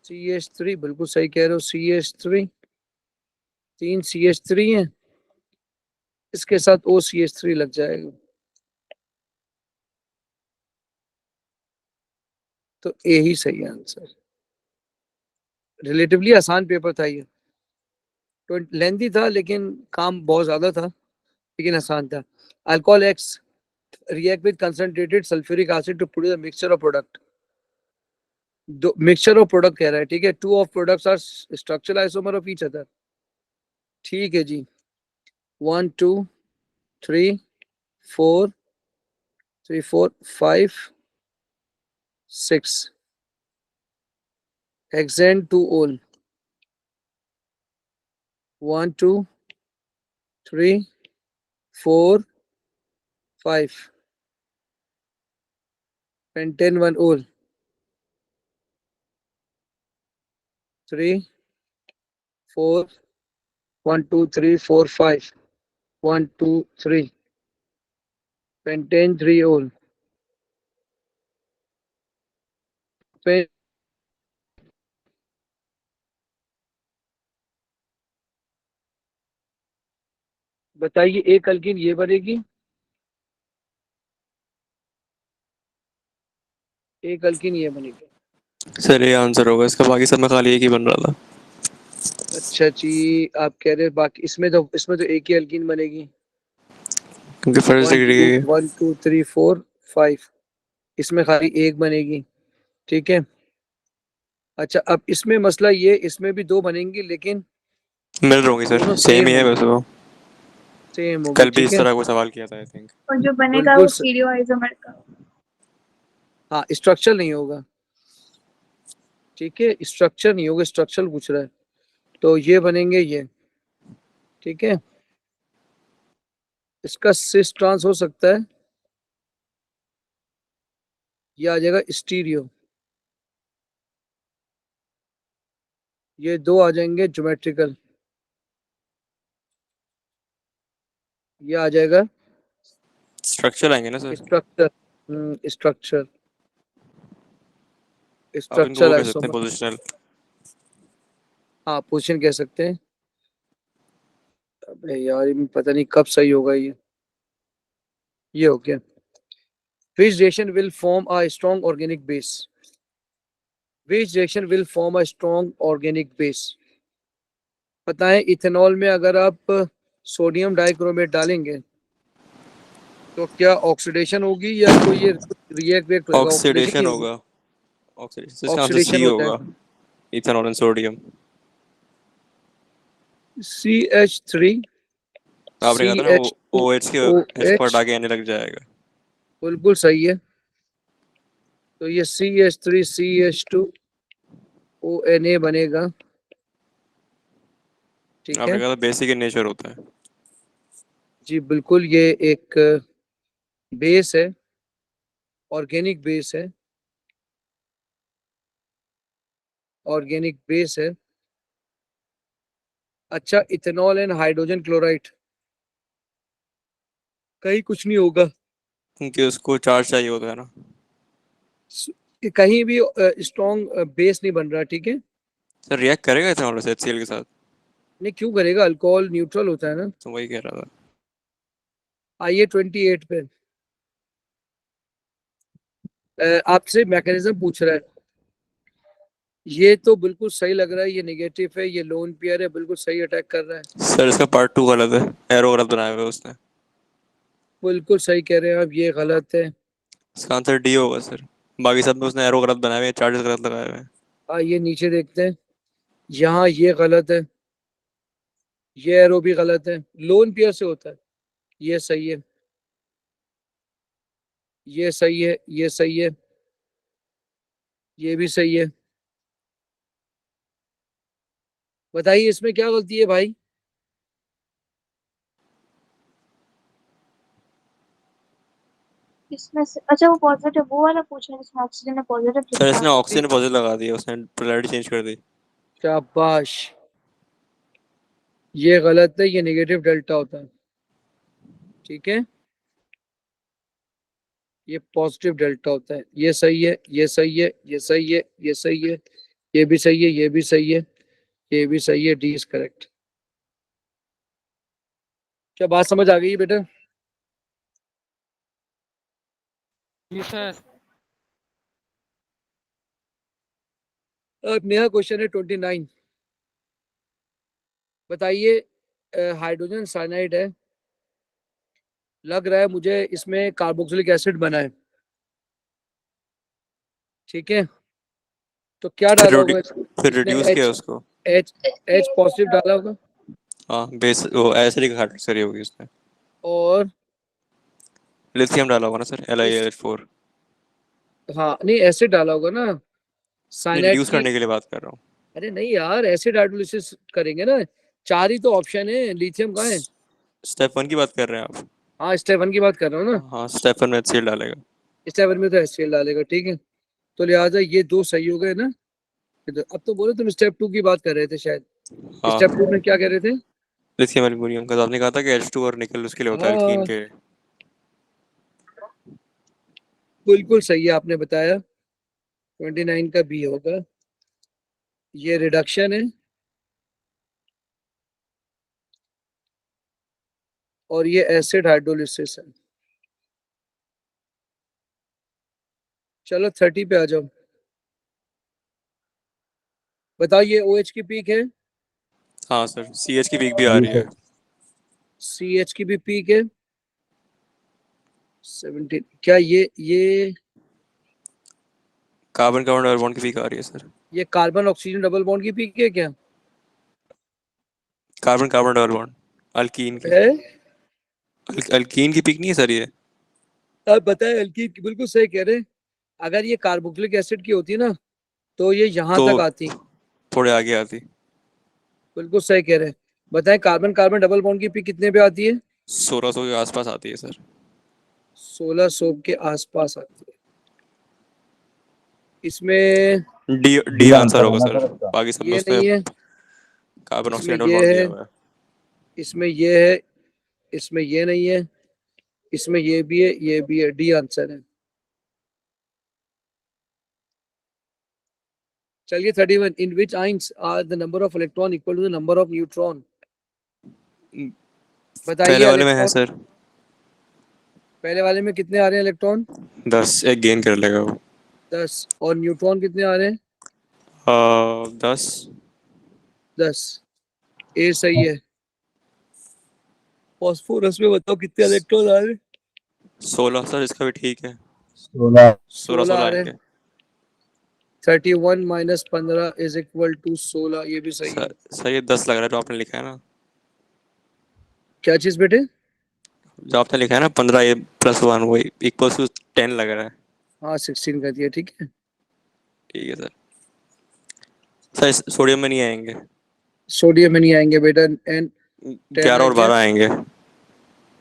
CH3. बिल्कुल सही कह रहे हो. CH3. 3 CH3 है. इसके साथ OCH3 लग जाएगा। तो ए ही सही आंसर। रिलेटिवली आसान पेपर था ये, तो लेंथी था लेकिन काम बहुत ज्यादा था, लेकिन आसान था। Alcohol x react with concentrated sulfuric acid to produce a mixture of product। दो मिक्सचर ऑफ प्रोडक्ट कह रहा है, ठीक है। Two of products are structural isomer of each other. ठीक है जी। 1 2 3 4 3 4 5 6 हेक्सेन 2 ओल। 1 2 3 4 5 पेंटेन 1 ओल। 3 4 1 2 3 4 5 1 2 3 पेंटेन 3 ओल। बताइए एक अल्किन ये बनेगी, एक अल्किन ये बनेगी। सर ये आंसर होगा इसका, बाकी सब में खाली एक ही बन रहा था। अच्छा जी, आप कह रहे हैं बाकी इसमें तो एक ही अल्किन बनेगी। क्योंकि फर्स्ट 1 2 डिग्री 1 2 3 4 5 इसमें खाली एक बनेगी, ठीक है। अच्छा अब इसमें मसला ये, इसमें भी दो बनेंगी लेकिन मिल रही होंगी सर, दोनों सेम सेम ही है होंगी, वैसे वो। सेम होगी, कल भी ठीक इस है। तरह को सवाल किया था आई थिंक। और जो बनेगा बिल्कुल वो स्टीरियोआइसोमर का। हाँ स्ट्रक्चर नहीं होगा, ठीक है। स्ट्रक्चर नहीं होगा, स्ट्रक्चर पूछ रहा है, तो ये बनेंगे ये, ठीक है। इसका सिस ट्रांस हो सकता है, ये आ जाएगा स्टीरियो। ये दो आ जाएंगे ज्योमेट्रिकल, ये आ जाएगा स्ट्रक्चर आएंगे ना सर। स्ट्रक्चर। स्ट्रक्चर आप इनको स्ट्रक्चर वो कह सकते हैं आइसोमर। पोजिशनल। हाँ पोजीशन कह सकते हैं। अबे यार ये पता नहीं कब सही होगा ये हो गया। Which reaction will form a strong organic base? Which reaction will form a strong organic base? पता है इथेनॉल में अगर आप सोडियम डाइक्रोमेट डालेंगे तो क्या ऑक्सीडेशन होगी या कोई ये रिएक्ट वेक्ट होगा? ऑक्सीडेशन ही ऑक्सीडेशन होगी, होगा। ऑक्सीडेशन, इसका आंसर सी ऑक्सीडेशन होता होगा। है। Ethanol and sodium. CH3 आपने कहा था ना वो OH के H को CH2OH हटा के आने लग जाएगा। बिल्कुल सही है। तो ये CH3 CH2ONA बनेगा, ठीक आपने है कहा था बेसिक इन नेचर होता है। जी। बिल्कुल ये एक बेस है, ऑर्गेनिक बेस है, ऑर्गेनिक बेस है। अच्छा इथेनॉल एंड हाइड्रोजन क्लोराइड कहीं कुछ नहीं होगा, क्योंकि उसको चार्ज चाहिए होता है ना। कहीं भी स्ट्रॉन्ग बेस नहीं बन रहा, ठीक है। सर रिएक्ट करेगा इथेनॉल से HCl के साथ? नहीं क्यों करेगा, अल्कोहल न्यूट्रल होता है ना। तो वही कह रहा था। आइए 28 पे आपसे मैकेनिज्म पूछ रहा है। ये तो बिल्कुल सही लग रहा है, ये नेगेटिव है, ये लोन पेयर है, बिल्कुल सही अटैक कर रहा है। सर इसका पार्ट 2 गलत है, एरो गलत बनाया हुआ है उसने। बिल्कुल सही कह रहे हैं आप, ये गलत है। इसका आंसर डी होगा सर। बाकी सब में उसने एरो गलत बनाए हुए हैं, चार्जेस गलत लगाए हुए हैं। आइए नीचे देखते हैं, यहाँ ये गलत है, ये एरो भी गलत है, लोन पेयर से होता है। ये सही है, ये सही है, ये सही है, ये भी सही है। बताइए इसमें क्या गलती है भाई? इसमें से अच्छा वो पॉजिटिव वो वाला पूछ रहे हैं जिसमें ऑक्सीजन है पॉजिटिव सर लिखा इसने है। ऑक्सीजन पॉजिटिव लगा दिया, उसने पोलैरिटी चेंज कर दी। शाबाश, ये गलत है, ये नेगेटिव डेल्टा होता है, ठीक है। ये पॉजिटिव डेल्टा होता है। ये सही है, ये सही है, ये सही है, ये सही है, ये भी सही है, ये भी सही है, ये भी सही है। D is correct. क्या बात समझ आ गई है बेटा? जी सर। अब नया क्वेश्चन है 29। बताइए, हाइड्रोजन साइनाइड है, लग रहा है मुझे इसमें कार्बोक्सिलिक एसिड बना है, ठीक है? तो क्या फिर डाला होगा फिर इसने? रिड्यूस किया उसको। एच एच पॉजिटिव डाला होगा, हाँ बेस वो एसिडिक हाइड्रोक्साइड होगी उसमें। और लिथियम डाला होगा ना सर, इस LiAlH4। हाँ नहीं, एसिड डाला होगा ना नहीं, साइनाइड रिड्यूस की। करने के लिए बात कर रहा हूँ। अरे नहीं यार, एसिड हाइड्रोलिसिस करेंगे ना, 4 ही तो ऑप्शन है, लिथियम कहाँ है? स्टेप 1 की बात कर रहे हैं आप? हाँ स्टेप 1 की बात कर रहा हूँ ना। हाँ, स्टेप 1 में HCl डालेगा। स्टेप 1 में तो HCl डालेगा, ठीक है? तो लिहाजा ये 2 सही हो गए ना। अब तो बोलो, तुम स्टेप 2 की बात कर रहे थे शायद। हाँ, स्टेप 2 में क्या कह रहे थे? लिथियम एल्यूमिनियम का। तो आपने कहा था कि H2 और निकल उसके लिए होता है, हाँ एल्कीन के। बिल्कुल सही है, आपने बताया। 29 का बी होगा। ये रिडक्शन है और ये एसिड हाइड्रोलिसिस है। चलो 30 पे आ जाओ। बताओ, ये OH की पीक है, हाँ सर, CH की पीक भी आ जी रही है। सर। CH की भी पीक है 17। क्या ये कार्बन कार्बन डबल बॉन्ड की पीक आ रही है सर। ये कार्बन ऑक्सीजन डबल बॉन्ड की पीक है क्या? Carbon carbon double bond, alkyne की। है? अल्कीन की पीक नहीं है सर ये। आप बताएं, हल्की बिल्कुल सही कह रहे हैं। अगर ये कार्बोक्सिलिक एसिड की होती ना, तो ये यहाँ तो तक आती। थोड़े आगे आती। बिल्कुल सही कह रहे हैं। बताएं, कार्बन कार्बन डबल बॉन्ड की पीक कितने पे आती है? 1600 के आसपास आती है सर। 1600 के आसपास आती है। इसमें D D D answer answer है होगा ना सर। सर इसका? बाकी सब में ये उसने नहीं है, कार्बन इसमें ऑक्सीजन डबल ये बॉन्ड है, दिया हुआ है। इसमें ये है, इसमें ये नहीं है, इसमें ये भी है, ये भी है। डी आंसर है। चलिए 31। In which ions are the number of electron equal to the number of neutron? बताइए पहले वाले में है इलेक्ट्रॉन। सर। पहले वाले में कितने आ रहे हैं इलेक्ट्रॉन? 10 एक गेन कर लेगा वो। 10। और न्यूट्रॉन कितने आ रहे हैं? 10। 10। ए सही है। फास्फोरस में बताओ कितने इलेक्ट्रॉन आ रहे हैं? 16 सर, इसका भी ठीक है। 16। 16 16 16 आ रहे आएंगे हैं। 31 माइनस 15 इज इक्वल टू 16। ये भी सही है। सर। ये 10 लग रहा है जो आपने लिखा है ना। क्या चीज बेटे? जो आपने लिखा है ना 15 ये +1 वही इक्वल्स टू 10 लग रहा है। हाँ 16 कर दिया, ठीक है। ठीक है सर। सर सोडियम में नहीं आएंगे। सोडियम में नहीं आएंगे बेटा। एन 10 11 आ और गया। 12 आएंगे।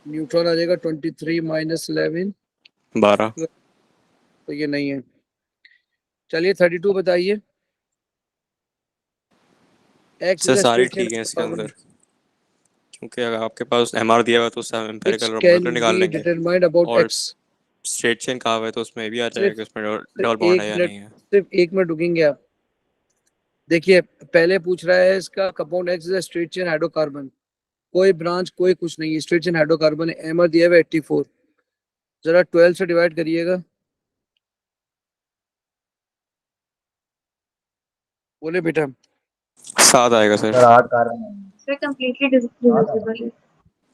न्यूट्रॉन आ जाएगा 23 माइनस 11। 12। तो ये नहीं है। चलिए 32 बताइए। एक्स सर इज अ सारे स्ट्रेट चेन ठीक है इसके कार्बन अंदर, क्योंकि अगर आपके पास MR दिया हुआ है तो उससे हम which एम्पिरिकल और can मॉलिक्यूलर निकाल be लेंगे। determined about और x। स्ट्रेट चेन कहा हुआ है तो उसमें भी आ जाएगा सिर्फ कि उसमें सिर्फ डबल बॉन्ड एक है या मिनट, नहीं है। सिर्फ 1 मिनट रुकेंगे आप? देखिए, पहले पूछ रहा है इसका compound x is a straight chain hydrocarbon. कोई ब्रांच कोई कुछ नहीं है, स्ट्रेट चेन हाइड्रोकार्बन है। एमआर दिया हुआ 84। जरा 12 से डिवाइड करिएगा। बोले बेटा। 7 आएगा सर सर। 8 कार्बन है। सर कंप्लीटली डिविजिबल है।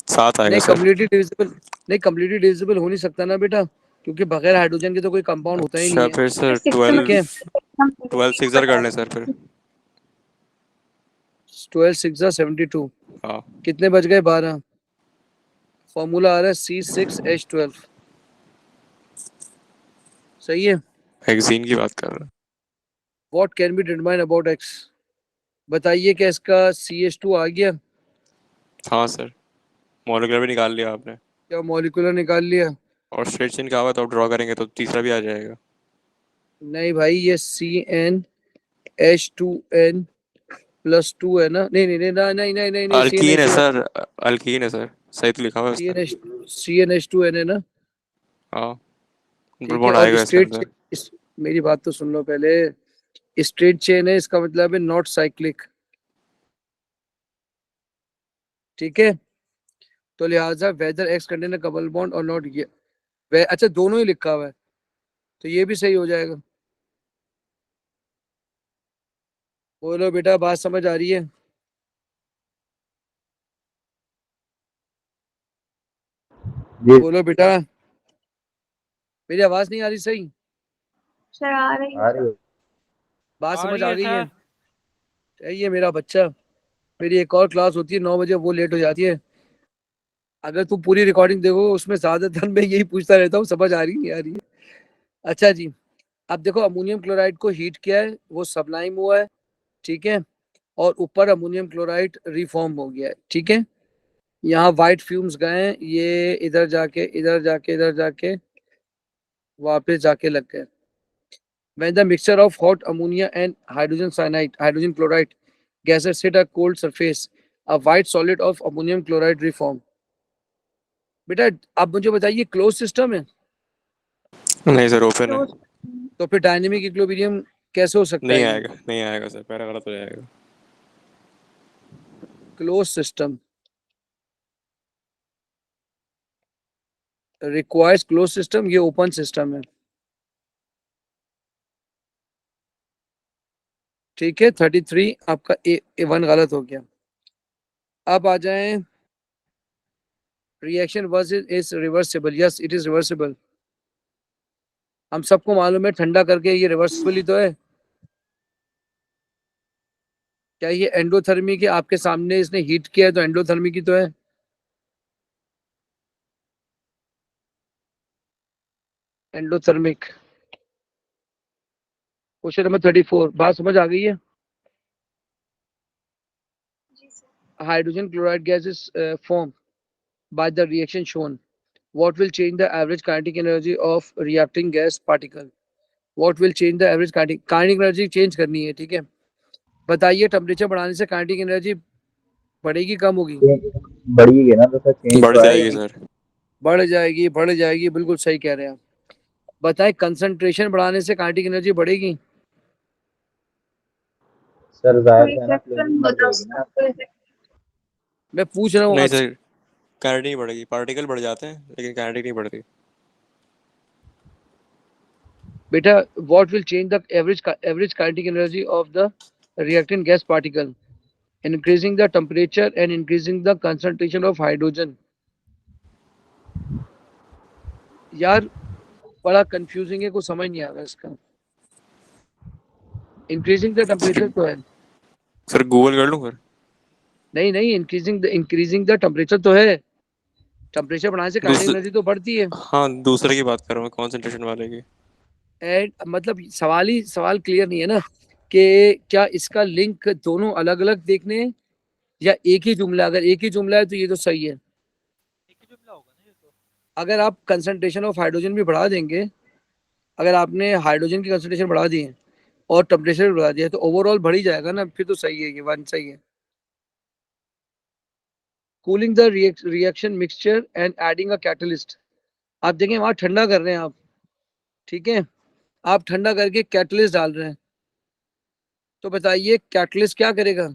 7 आएगा नहीं सर। कम्प्लीटली डिविजिबल, नहीं कम्प्लीटली डिविजिबल हो नहीं सकता ना बेटा, क्योंकि बगैर हाइड्रोजन के तो कोई कंपाउंड होता ही नहीं अच्छा है। फिर सर सर 6 ठीक है। 12 6 कर लें सर फिर। 12 6 72। हाँ। कितने बच गए? 12। फॉर्मूला आ रहा है C6H12। सही है। हेक्सीन की बात कर रहा what can be determine about x? बताइए, क्या इसका CH2 आ गया? हूँ। हाँ सर, मॉलिक्यूलर भी निकाल लिया आपने। क्या मॉलिक्यूलर निकाल लिया? और स्ट्रेट चेन कहा हुआ है तो ड्रॉ करेंगे तो तीसरा भी आ जाएगा। नहीं भाई, ये CnH2n+2 है ना? नहीं नहीं नहीं नहीं नहीं नहीं नहीं, नहीं अल्कीन है CnH2 सर। अल्कीन है सर, सही तो लिखा हुआ है उस पर। CnH2n है ना? हाँ, डबल ठीक है। बॉन्ड और आएगा इसके स्ट्रेट, अंदर। मेरी बात तो सुन लो पहले। स्ट्रेट चेन है, इसका मतलब है नॉट साइक्लिक। ठीक है। तो लिहाजा whether X contain couple bond और नॉट, ये अच्छा दोनों ही लिखा हुआ है, तो ये भी सही हो जाएगा। बोलो बेटा, बात समझ आ रही है? जी बोलो बेटा, मेरी आवाज नहीं आ रही सही? सर आ रही आ है रही है। बात आ समझ रही आ है गई है? सर। ये मेरा बच्चा, मेरी एक और क्लास होती है 9 बजे, वो लेट हो जाती है। अगर तू पूरी रिकॉर्डिंग देखो, उसमें ज्यादातर मैं यही पूछता रहता हूँ, समझ आ रही नहीं आ रही है। अच्छा जी, अब देखो अमोनियम क्लोराइड को हीट किया है, वो सबलाइम हुआ है, ठीक है, और ऊपर अमोनियम क्लोराइड रिफॉर्म हो गया है, ठीक है। यहाँ वाइट फ्यूम्स गए हैं, ये इधर जाके इधर जाके इधर जाके वापस जाके लग गए। When the mixture of hot ammonia and hydrogen cyanide, hydrogen chloride gases hit a cold surface, a white solid of ammonium chloride reform. बेटा अब मुझे बताइए, क्लोज सिस्टम है, नहीं सर, ओपन है। क्लोज। तो फिर डायनेमिक इक्विलिब्रियम कैसे हो सकता नहीं है ये? आएगा, नहीं आएगा सर, पहला गलत हो जाएगा। Close system requires close system, ये ओपन सिस्टम है, ठीक है। 33 आपका A1 गलत हो गया। अब आ जाए, reaction was is reversible, yes it is reversible. हम सबको मालूम है, ठंडा करके ये रिवर्सिबल ही तो है। क्या ये एंडोथर्मी के आपके सामने इसने हीट किया है, तो एंडोथर्मी की तो है। एंडोथर्मिक। क्वेश्चन नंबर 34, बात समझ आ गई है? जी sir. Hydrogen chloride gas is form by the reaction shown. What will change the average kinetic energy of reacting gas particle? What will change the average kinetic energy change करनी है, ठीक है। बताइए, टेम्परेचर बढ़ाने से काइनेटिक एनर्जी बढ़ेगी कम होगी? बढ़ी है ना, तो सर चेंज बढ़ तो जाएगी आएगी। सर। बढ़ जाएगी, बढ़ जाएगी, बिल्कुल सही कह रहे हैं आप। बताएं, कंसंट्रेशन बढ़ाने से काइनेटिक एनर्जी बढ़ेगी? सर जाहिर कोई है ना, इफेक्ट फ्लेमिंग नहीं बढ़ होता जाएगी उसका, ना। कोई effect। मैं पूछ रहा हूँ नहीं आपसे। सर, काइनेटिक नहीं बढ़ेगी, पार्टिकल बढ़ जाते हैं लेकिन काइनेटिक नहीं बढ़ती। बेटा, what will change the average kinetic energy of the reactant gas particle? Increasing the temperature and increasing the concentration of hydrogen. यार बड़ा कंफ्यूजिंग है, कुछ समझ नहीं आ रहा इसका। इंक्रीजिंग द टेम्परेचर तो है। सर गूगल कर लूँ फिर? नहीं नहीं, इंक्रीजिंग द टेम्परेचर तो है। टेम्परेचर बढ़ाने से काइनेटिक दूसरे, एनर्जी तो बढ़ती है। हाँ दूसरे की बात कर रहा हूँ, कॉन्सेंट्रेशन वाले की। एंड मतलब सवाल क्लियर नहीं है ना, कि क्या इसका लिंक दोनों अलग अलग देखने हैं या एक ही जुमला? अगर एक ही जुमला है तो ये तो सही है। एक ही जुमला होगा ना ये तो। अगर आप कंसंट्रेशन ऑफ हाइड्रोजन भी बढ़ा देंगे, अगर आपने हाइड्रोजन की कंसंट्रेशन बढ़ा दी है और टेम्परेचर भी बढ़ा दिया है, तो ओवरऑल बढ़ ही जाएगा ना, फिर तो सही है, ये वन सही है। Cooling the reaction mixture and adding a catalyst. आप देखें, वहां ठंडा कर रहे हैं आप, ठीक है, आप ठंडा करके कैटलिस्ट डाल रहे हैं, तो बताइए कैटलिस्ट क्या करेगा?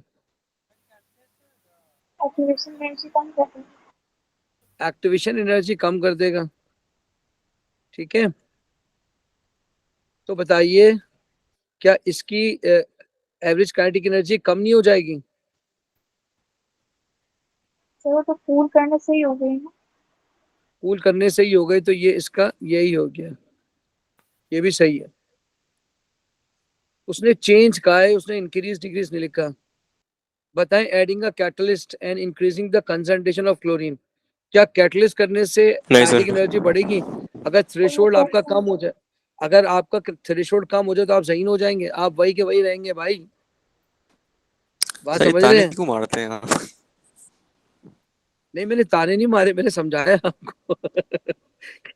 एक्टिवेशन एनर्जी कम कर देगी। एक्टिवेशन एनर्जी कम कर देगा, ठीक है। तो बताइए, क्या इसकी एवरेज काइनेटिक एनर्जी कम नहीं हो जाएगी? सर वो तो कूल करने से ही हो गई ना। कूल करने से ही हो गई, तो ये इसका यही हो गया, ये भी सही है। उसने चेंज कहा है, उसने इंक्रीज डिक्रीज नहीं लिखा। बताएं, adding a catalyst and increasing the concentration of chlorine, क्या कैटलिस्ट करने से नहीं काइनेटिक सर। एनर्जी बढ़ेगी? अगर तो वो थ्रेशोल्ड आपका कैसे? कम हो जाए, अगर आपका थ्रेशोल्ड कम हो जाए तो आप ज़हीन हो जाएंगे, आप वही के वही रहेंगे भाई। बात सही समझ रहे ताने हैं? क्यों मारते हैं आप? नहीं, मैंने ताने नहीं मारे, मैंने समझाया आपको।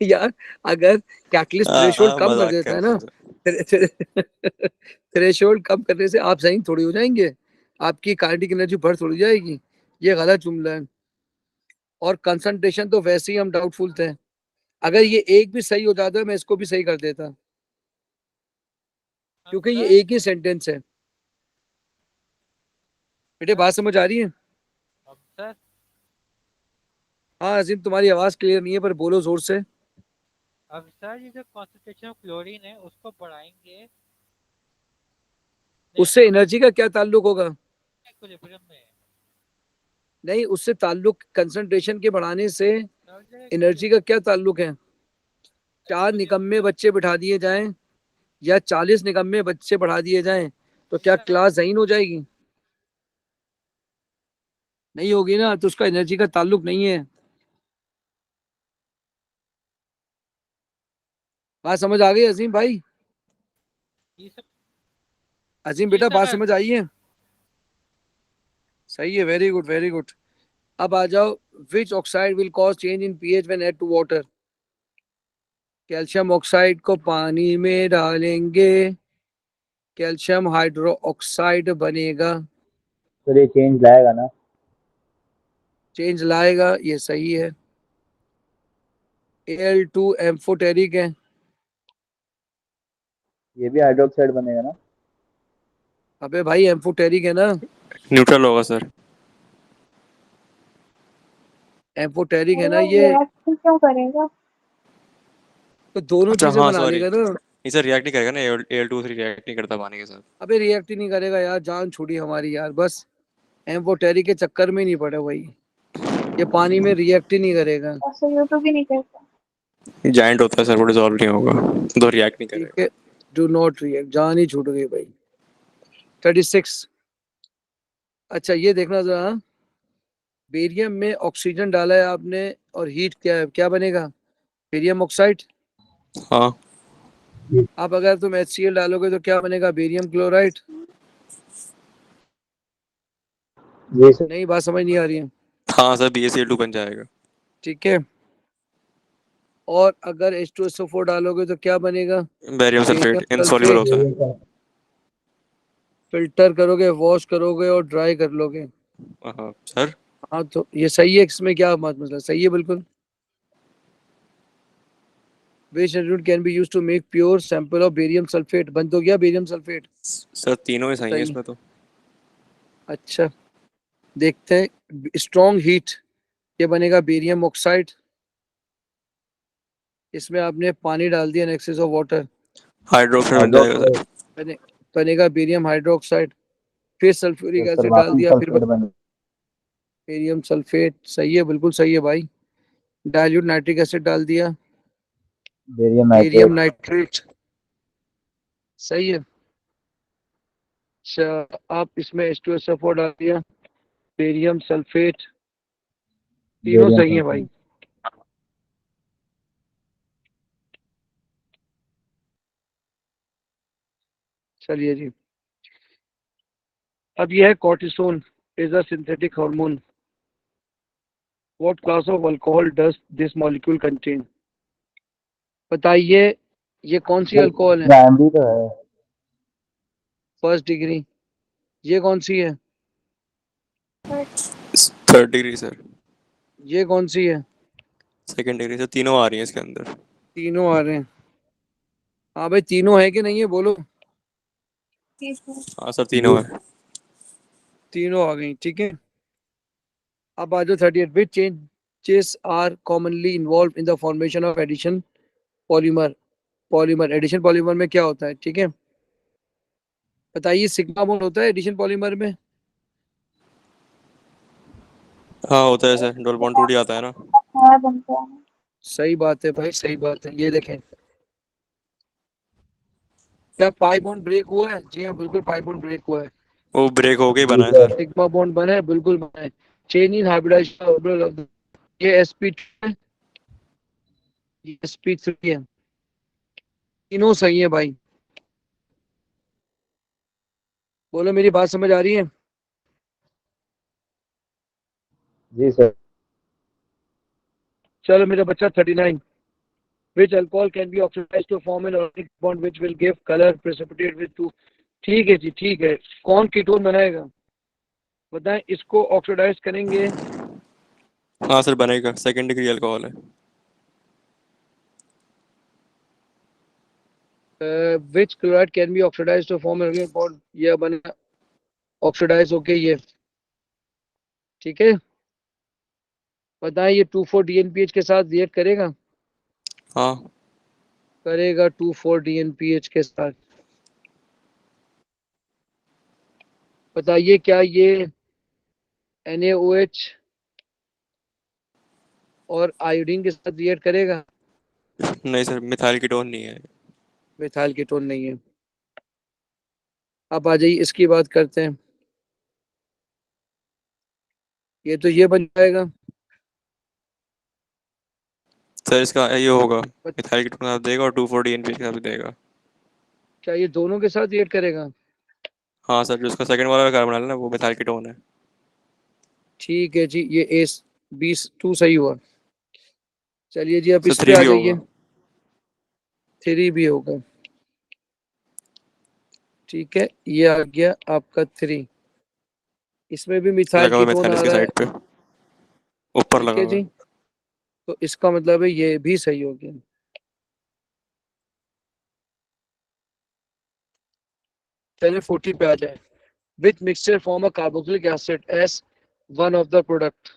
यार, अगर कैटलिस्ट थ्रेशोल्ड कम कर मजाक देता कर है रहे ना, हैं थ्रेशोल्ड कम करने से आप सही थोड़ी हो जाएंगे, आपकी काइनेटिक एनर्जी बढ़ थोड़ी जाएगी। ये गलत जुमला है। और कंसंट्रेशन तो वैसे ही हम डाउटफुल थे, अगर ये एक भी सही हो जाता मैं इसको भी सही कर देता, अब क्योंकि ये सर, एक ही सेंटेंस है। बेटे बात समझ आ रही है? अब सर हाँ अजीम, तुम्हारी आवाज क्लियर नहीं है, पर बोलो जोर से। अब सर ये जो कॉन्सेंट्रेशन ऑफ क्लोरीन है उसको बढ़ाएंगे नहीं, उससे एनर्जी का क्या ताल्लुक होगा? इक्विलिब्रियम में नहीं, उससे ताल्लुक कंसंट्रेशन के बढ़ाने से सर, एनर्जी का क्या ताल्लुक है? 4 निकम्मे बच्चे बिठा दिए जाएं या 40 निकम्मे बच्चे बढ़ा दिए जाएं, तो क्या क्लास ज़हीन हो जाएगी? नहीं होगी ना, तो उसका एनर्जी का ताल्लुक नहीं है। बात समझ आ गई अजीम भाई? ये सब अजीम ये बेटा, बात सर समझ आई है? सही है, वेरी गुड वेरी गुड। अब आ जाओ, which oxide will cause change in pH when add to water? Calcium oxide को पानी में डालेंगे, कैल्शियम हाइड्रो ऑक्साइड बनेगा। सर ये चेंज लाएगा ना? चेंज लाएगा, ये सही है। Al2 एम्फोटेरिक है। ये भी हाइड्रोक्साइड बनेगा ना? अबे भाई एम्फोटेरिक है ना, न्यूट्रल होगा सर। एम्फोटेरिक है ना वो ये, रिएक्शन क्यों करेगा? तो दोनों अच्छा चीजें हाँ बना सॉरी, देगा ना। नहीं सर रिएक्ट नहीं करेगा ना, Al2 रिएक्ट नहीं करता पानी के साथ। अबे रिएक्ट ही नहीं करेगा यार, जान छूटी हमारी यार, बस एम्फोटेरिक के चक्कर में नहीं पड़े भाई, ये पानी में रिएक्ट ही नहीं करेगा। ऐसा यूट्यूब भी नहीं करता। जाइंट होता है सर, वो डिसॉल्व नहीं होगा, तो रिएक्ट नहीं ठीक करेगा। है, डू नॉट रिएक्ट, जान ही छूट गई भाई। 36। अच्छा ये देखना जरा, बेरियम में ऑक्सीजन डाला है आपने और हीट क्या है, क्या बनेगा? Barium oxide. हाँ अब अगर तुम HCl डालोगे तो क्या बनेगा? Barium chloride. जी सर। नहीं, बात समझ नहीं आ रही है। हाँ सर, BaCl2 बन जाएगा। ठीक है, और अगर H2SO4 डालोगे तो क्या बनेगा? Barium barium sulphate insoluble sulphate. होता है। फिल्टर करोगे, वॉश करोगे और ड्राई कर लोगे। हाँ सर। हाँ तो ये सही है, इसमें क्या मतलब सही है बिल्कुल। Which antidote can be used to make pure sample of barium sulfate? बन तो गया बेरियम सल्फेट। सर तीनों ही सही है सही। इसमें तो। अच्छा, देखते हैं, स्ट्रॉन्ग हीट, ये बनेगा बेरियम ऑक्साइड। इसमें आपने पानी डाल दिया, एक्सेस ऑफ वाटर, हाइड्रोक्साइड बन जाएगा हाइड्रोक्साइड। सर। बने बनेगा बेरियम हाइड्रोक्साइड। फिर सल्फ्यूरिक तो सर एसिड डाल वापस दिया, फिर सल्फेट बन। Barium sulphate. सही है, बिल्कुल सही है भाई। डाइल्यूट नाइट्रिक एसिड डाल दिया, बेरियम बेरियम नाइट्रेट। नाइट्रेट। सही है। अच्छा, आप इसमें H2SO4 डाल दिया, बेरियम सल्फेट। तीनों बेरियम सही है भाई। सल्फेट। चलिए जी, अब यह है cortisone is a synthetic hormone. What class of alcohol does this molecule contain? बताइए, ये कौन सी अल्कोहल है? प्राइमरी तो है। First degree. ये कौन सी है? Third degree sir. ये कौन सी है? सेकंड डिग्री सर, तीनों आ रही हैं इसके अंदर। तीनों आ रहे हैं। हाँ भाई, तीनों है कि नहीं है, बोलो। ठीक है। हाँ सर तीनों है। तीनों आ गई, ठीक है। अब आ जाओ 38। Which changes are commonly involve in the formation of addition polymer? Polymer addition polymer में क्या होता है, ठीक है? बताइए, सिग्मा बॉन्ड होता है एडिशन पॉलीमर में। हाँ होता है सर, डबल बॉन्ड टूट जाता है ना। हाँ बनता है। सही बात है भाई, सही बात है। ये देखें, क्या पाई बॉन्ड ब्रेक हुआ है? जी हाँ, बिल्कुल पाई बॉन्ड ब्रेक हुआ है। वो ब्रेक हो के ही जी बना है सर। सर। सिग्मा बॉन्ड बना है, बिल्कुल बना है। चेन इन हाइब्रिडाइजेशन, ये sp2 है, ये sp3 है। तीनों सही है भाई। बोलो, मेरी बात समझ आ रही है? जी सर। चलो मेरा बच्चा 39। Which alcohol can be oxidized to form an organic bond which will give color precipitate with two? ठीक है जी, ठीक है। कौन कीटोन बनाएगा? बताएं, इसको ऑक्सीडाइज करेंगे। हाँ सर बनेगा, सेकंड डिग्री अल्कोहल है। Which chloride can be oxidized to form an organic bond? ये बना ऑक्सीडाइज होके ये, ठीक है। बताएं ये 2,4-DNPH के साथ रिएक्ट करेगा? हाँ करेगा 2,4-DNPH के साथ। बताइए क्या ये NaOH और आयोडीन के साथ रिएक्ट करेगा? नहीं सर, मिथाइल कीटोन नहीं है। मिथाइल कीटोन नहीं है। अब आ जाइए इसकी बात करते हैं। ये तो ये बन जाएगा। सर इसका ये होगा, मिथाइल कीटोन का साथ देगा और 2,4-DNPH के साथ भी देगा। क्या ये दोनों के साथ रिएक्ट करेगा? हाँ सर, जो उसका सेकंड वाला कार्बन है ना, वो मिथाइल कीटोन है। ठीक है जी, ये A22 सही हुआ। चलिए जी अब सर इस पे 3 आ भी जाइए। होगा। 3 भी होगा। ठीक है, ये आ गया आपका 3। इसमें भी मिथाइल लगा हुआ कीटोन मिथाइल आ इसके रहा है। साइड पे, ऊपर ठीक लगा है हुआ जी, है। तो इसका मतलब है ये भी सही हो गया। चलिए 40 पे आ जाए। Which mixture form a carboxylic acid as one of the product.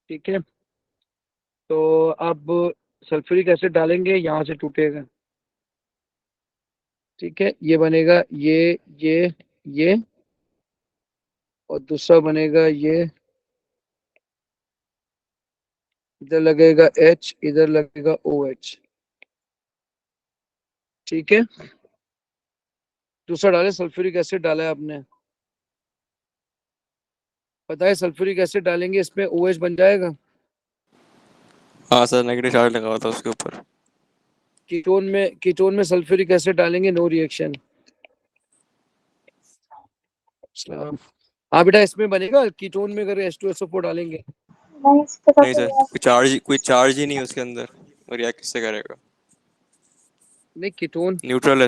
ठीक है, तो अब सल्फ्यूरिक एसिड डालेंगे, यहाँ से टूटेगा। ठीक है, ये बनेगा ये और दूसरा बनेगा ये। इधर लगेगा H, इधर लगेगा OH। ठीक है, दूसरा डाले सल्फ्यूरिक एसिड डाला है आपने। पता है सल्फ्यूरिक एसिड डालेंगे इसमें OH बन जाएगा। हाँ सर, नेगेटिव चार्ज लगा हुआ था उसके ऊपर। कीटोन में सल्फ्यूरिक एसिड डालेंगे, नो रिएक्शन। हाँ बेटा, इसमें बनेगा कीटोन में अगर H2SO4 डालेंगे। नहीं इसके साथ नहीं तो सर, react कोई चार्ज ही नहीं है उसके अंदर, और रिएक्ट किससे करेगा? नहीं कीटोन, न्यूट्रल है।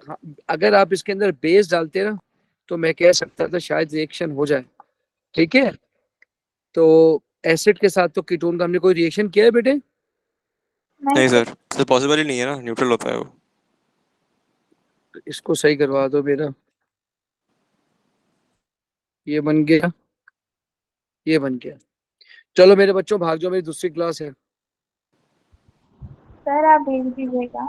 हाँ, अगर आप इसके अंदर बेस डालते ना तो मैं कह सकता था शायद रिएक्शन हो जाए। ठीक है, तो एसिड के साथ तो कीटोन का हमने कोई रिएक्शन किया है बेटे? नहीं नहीं सर। सर पॉसिबल ही नहीं है ना, न्यूट्रल होता है वो। तो इसको सही करवा दो मेरा। ये बन गया, ये बन गया। चलो मेरे बच्चों भाग जाओ, मेरी दूसरी क्लास है। सर आप भेज दीजिएगा।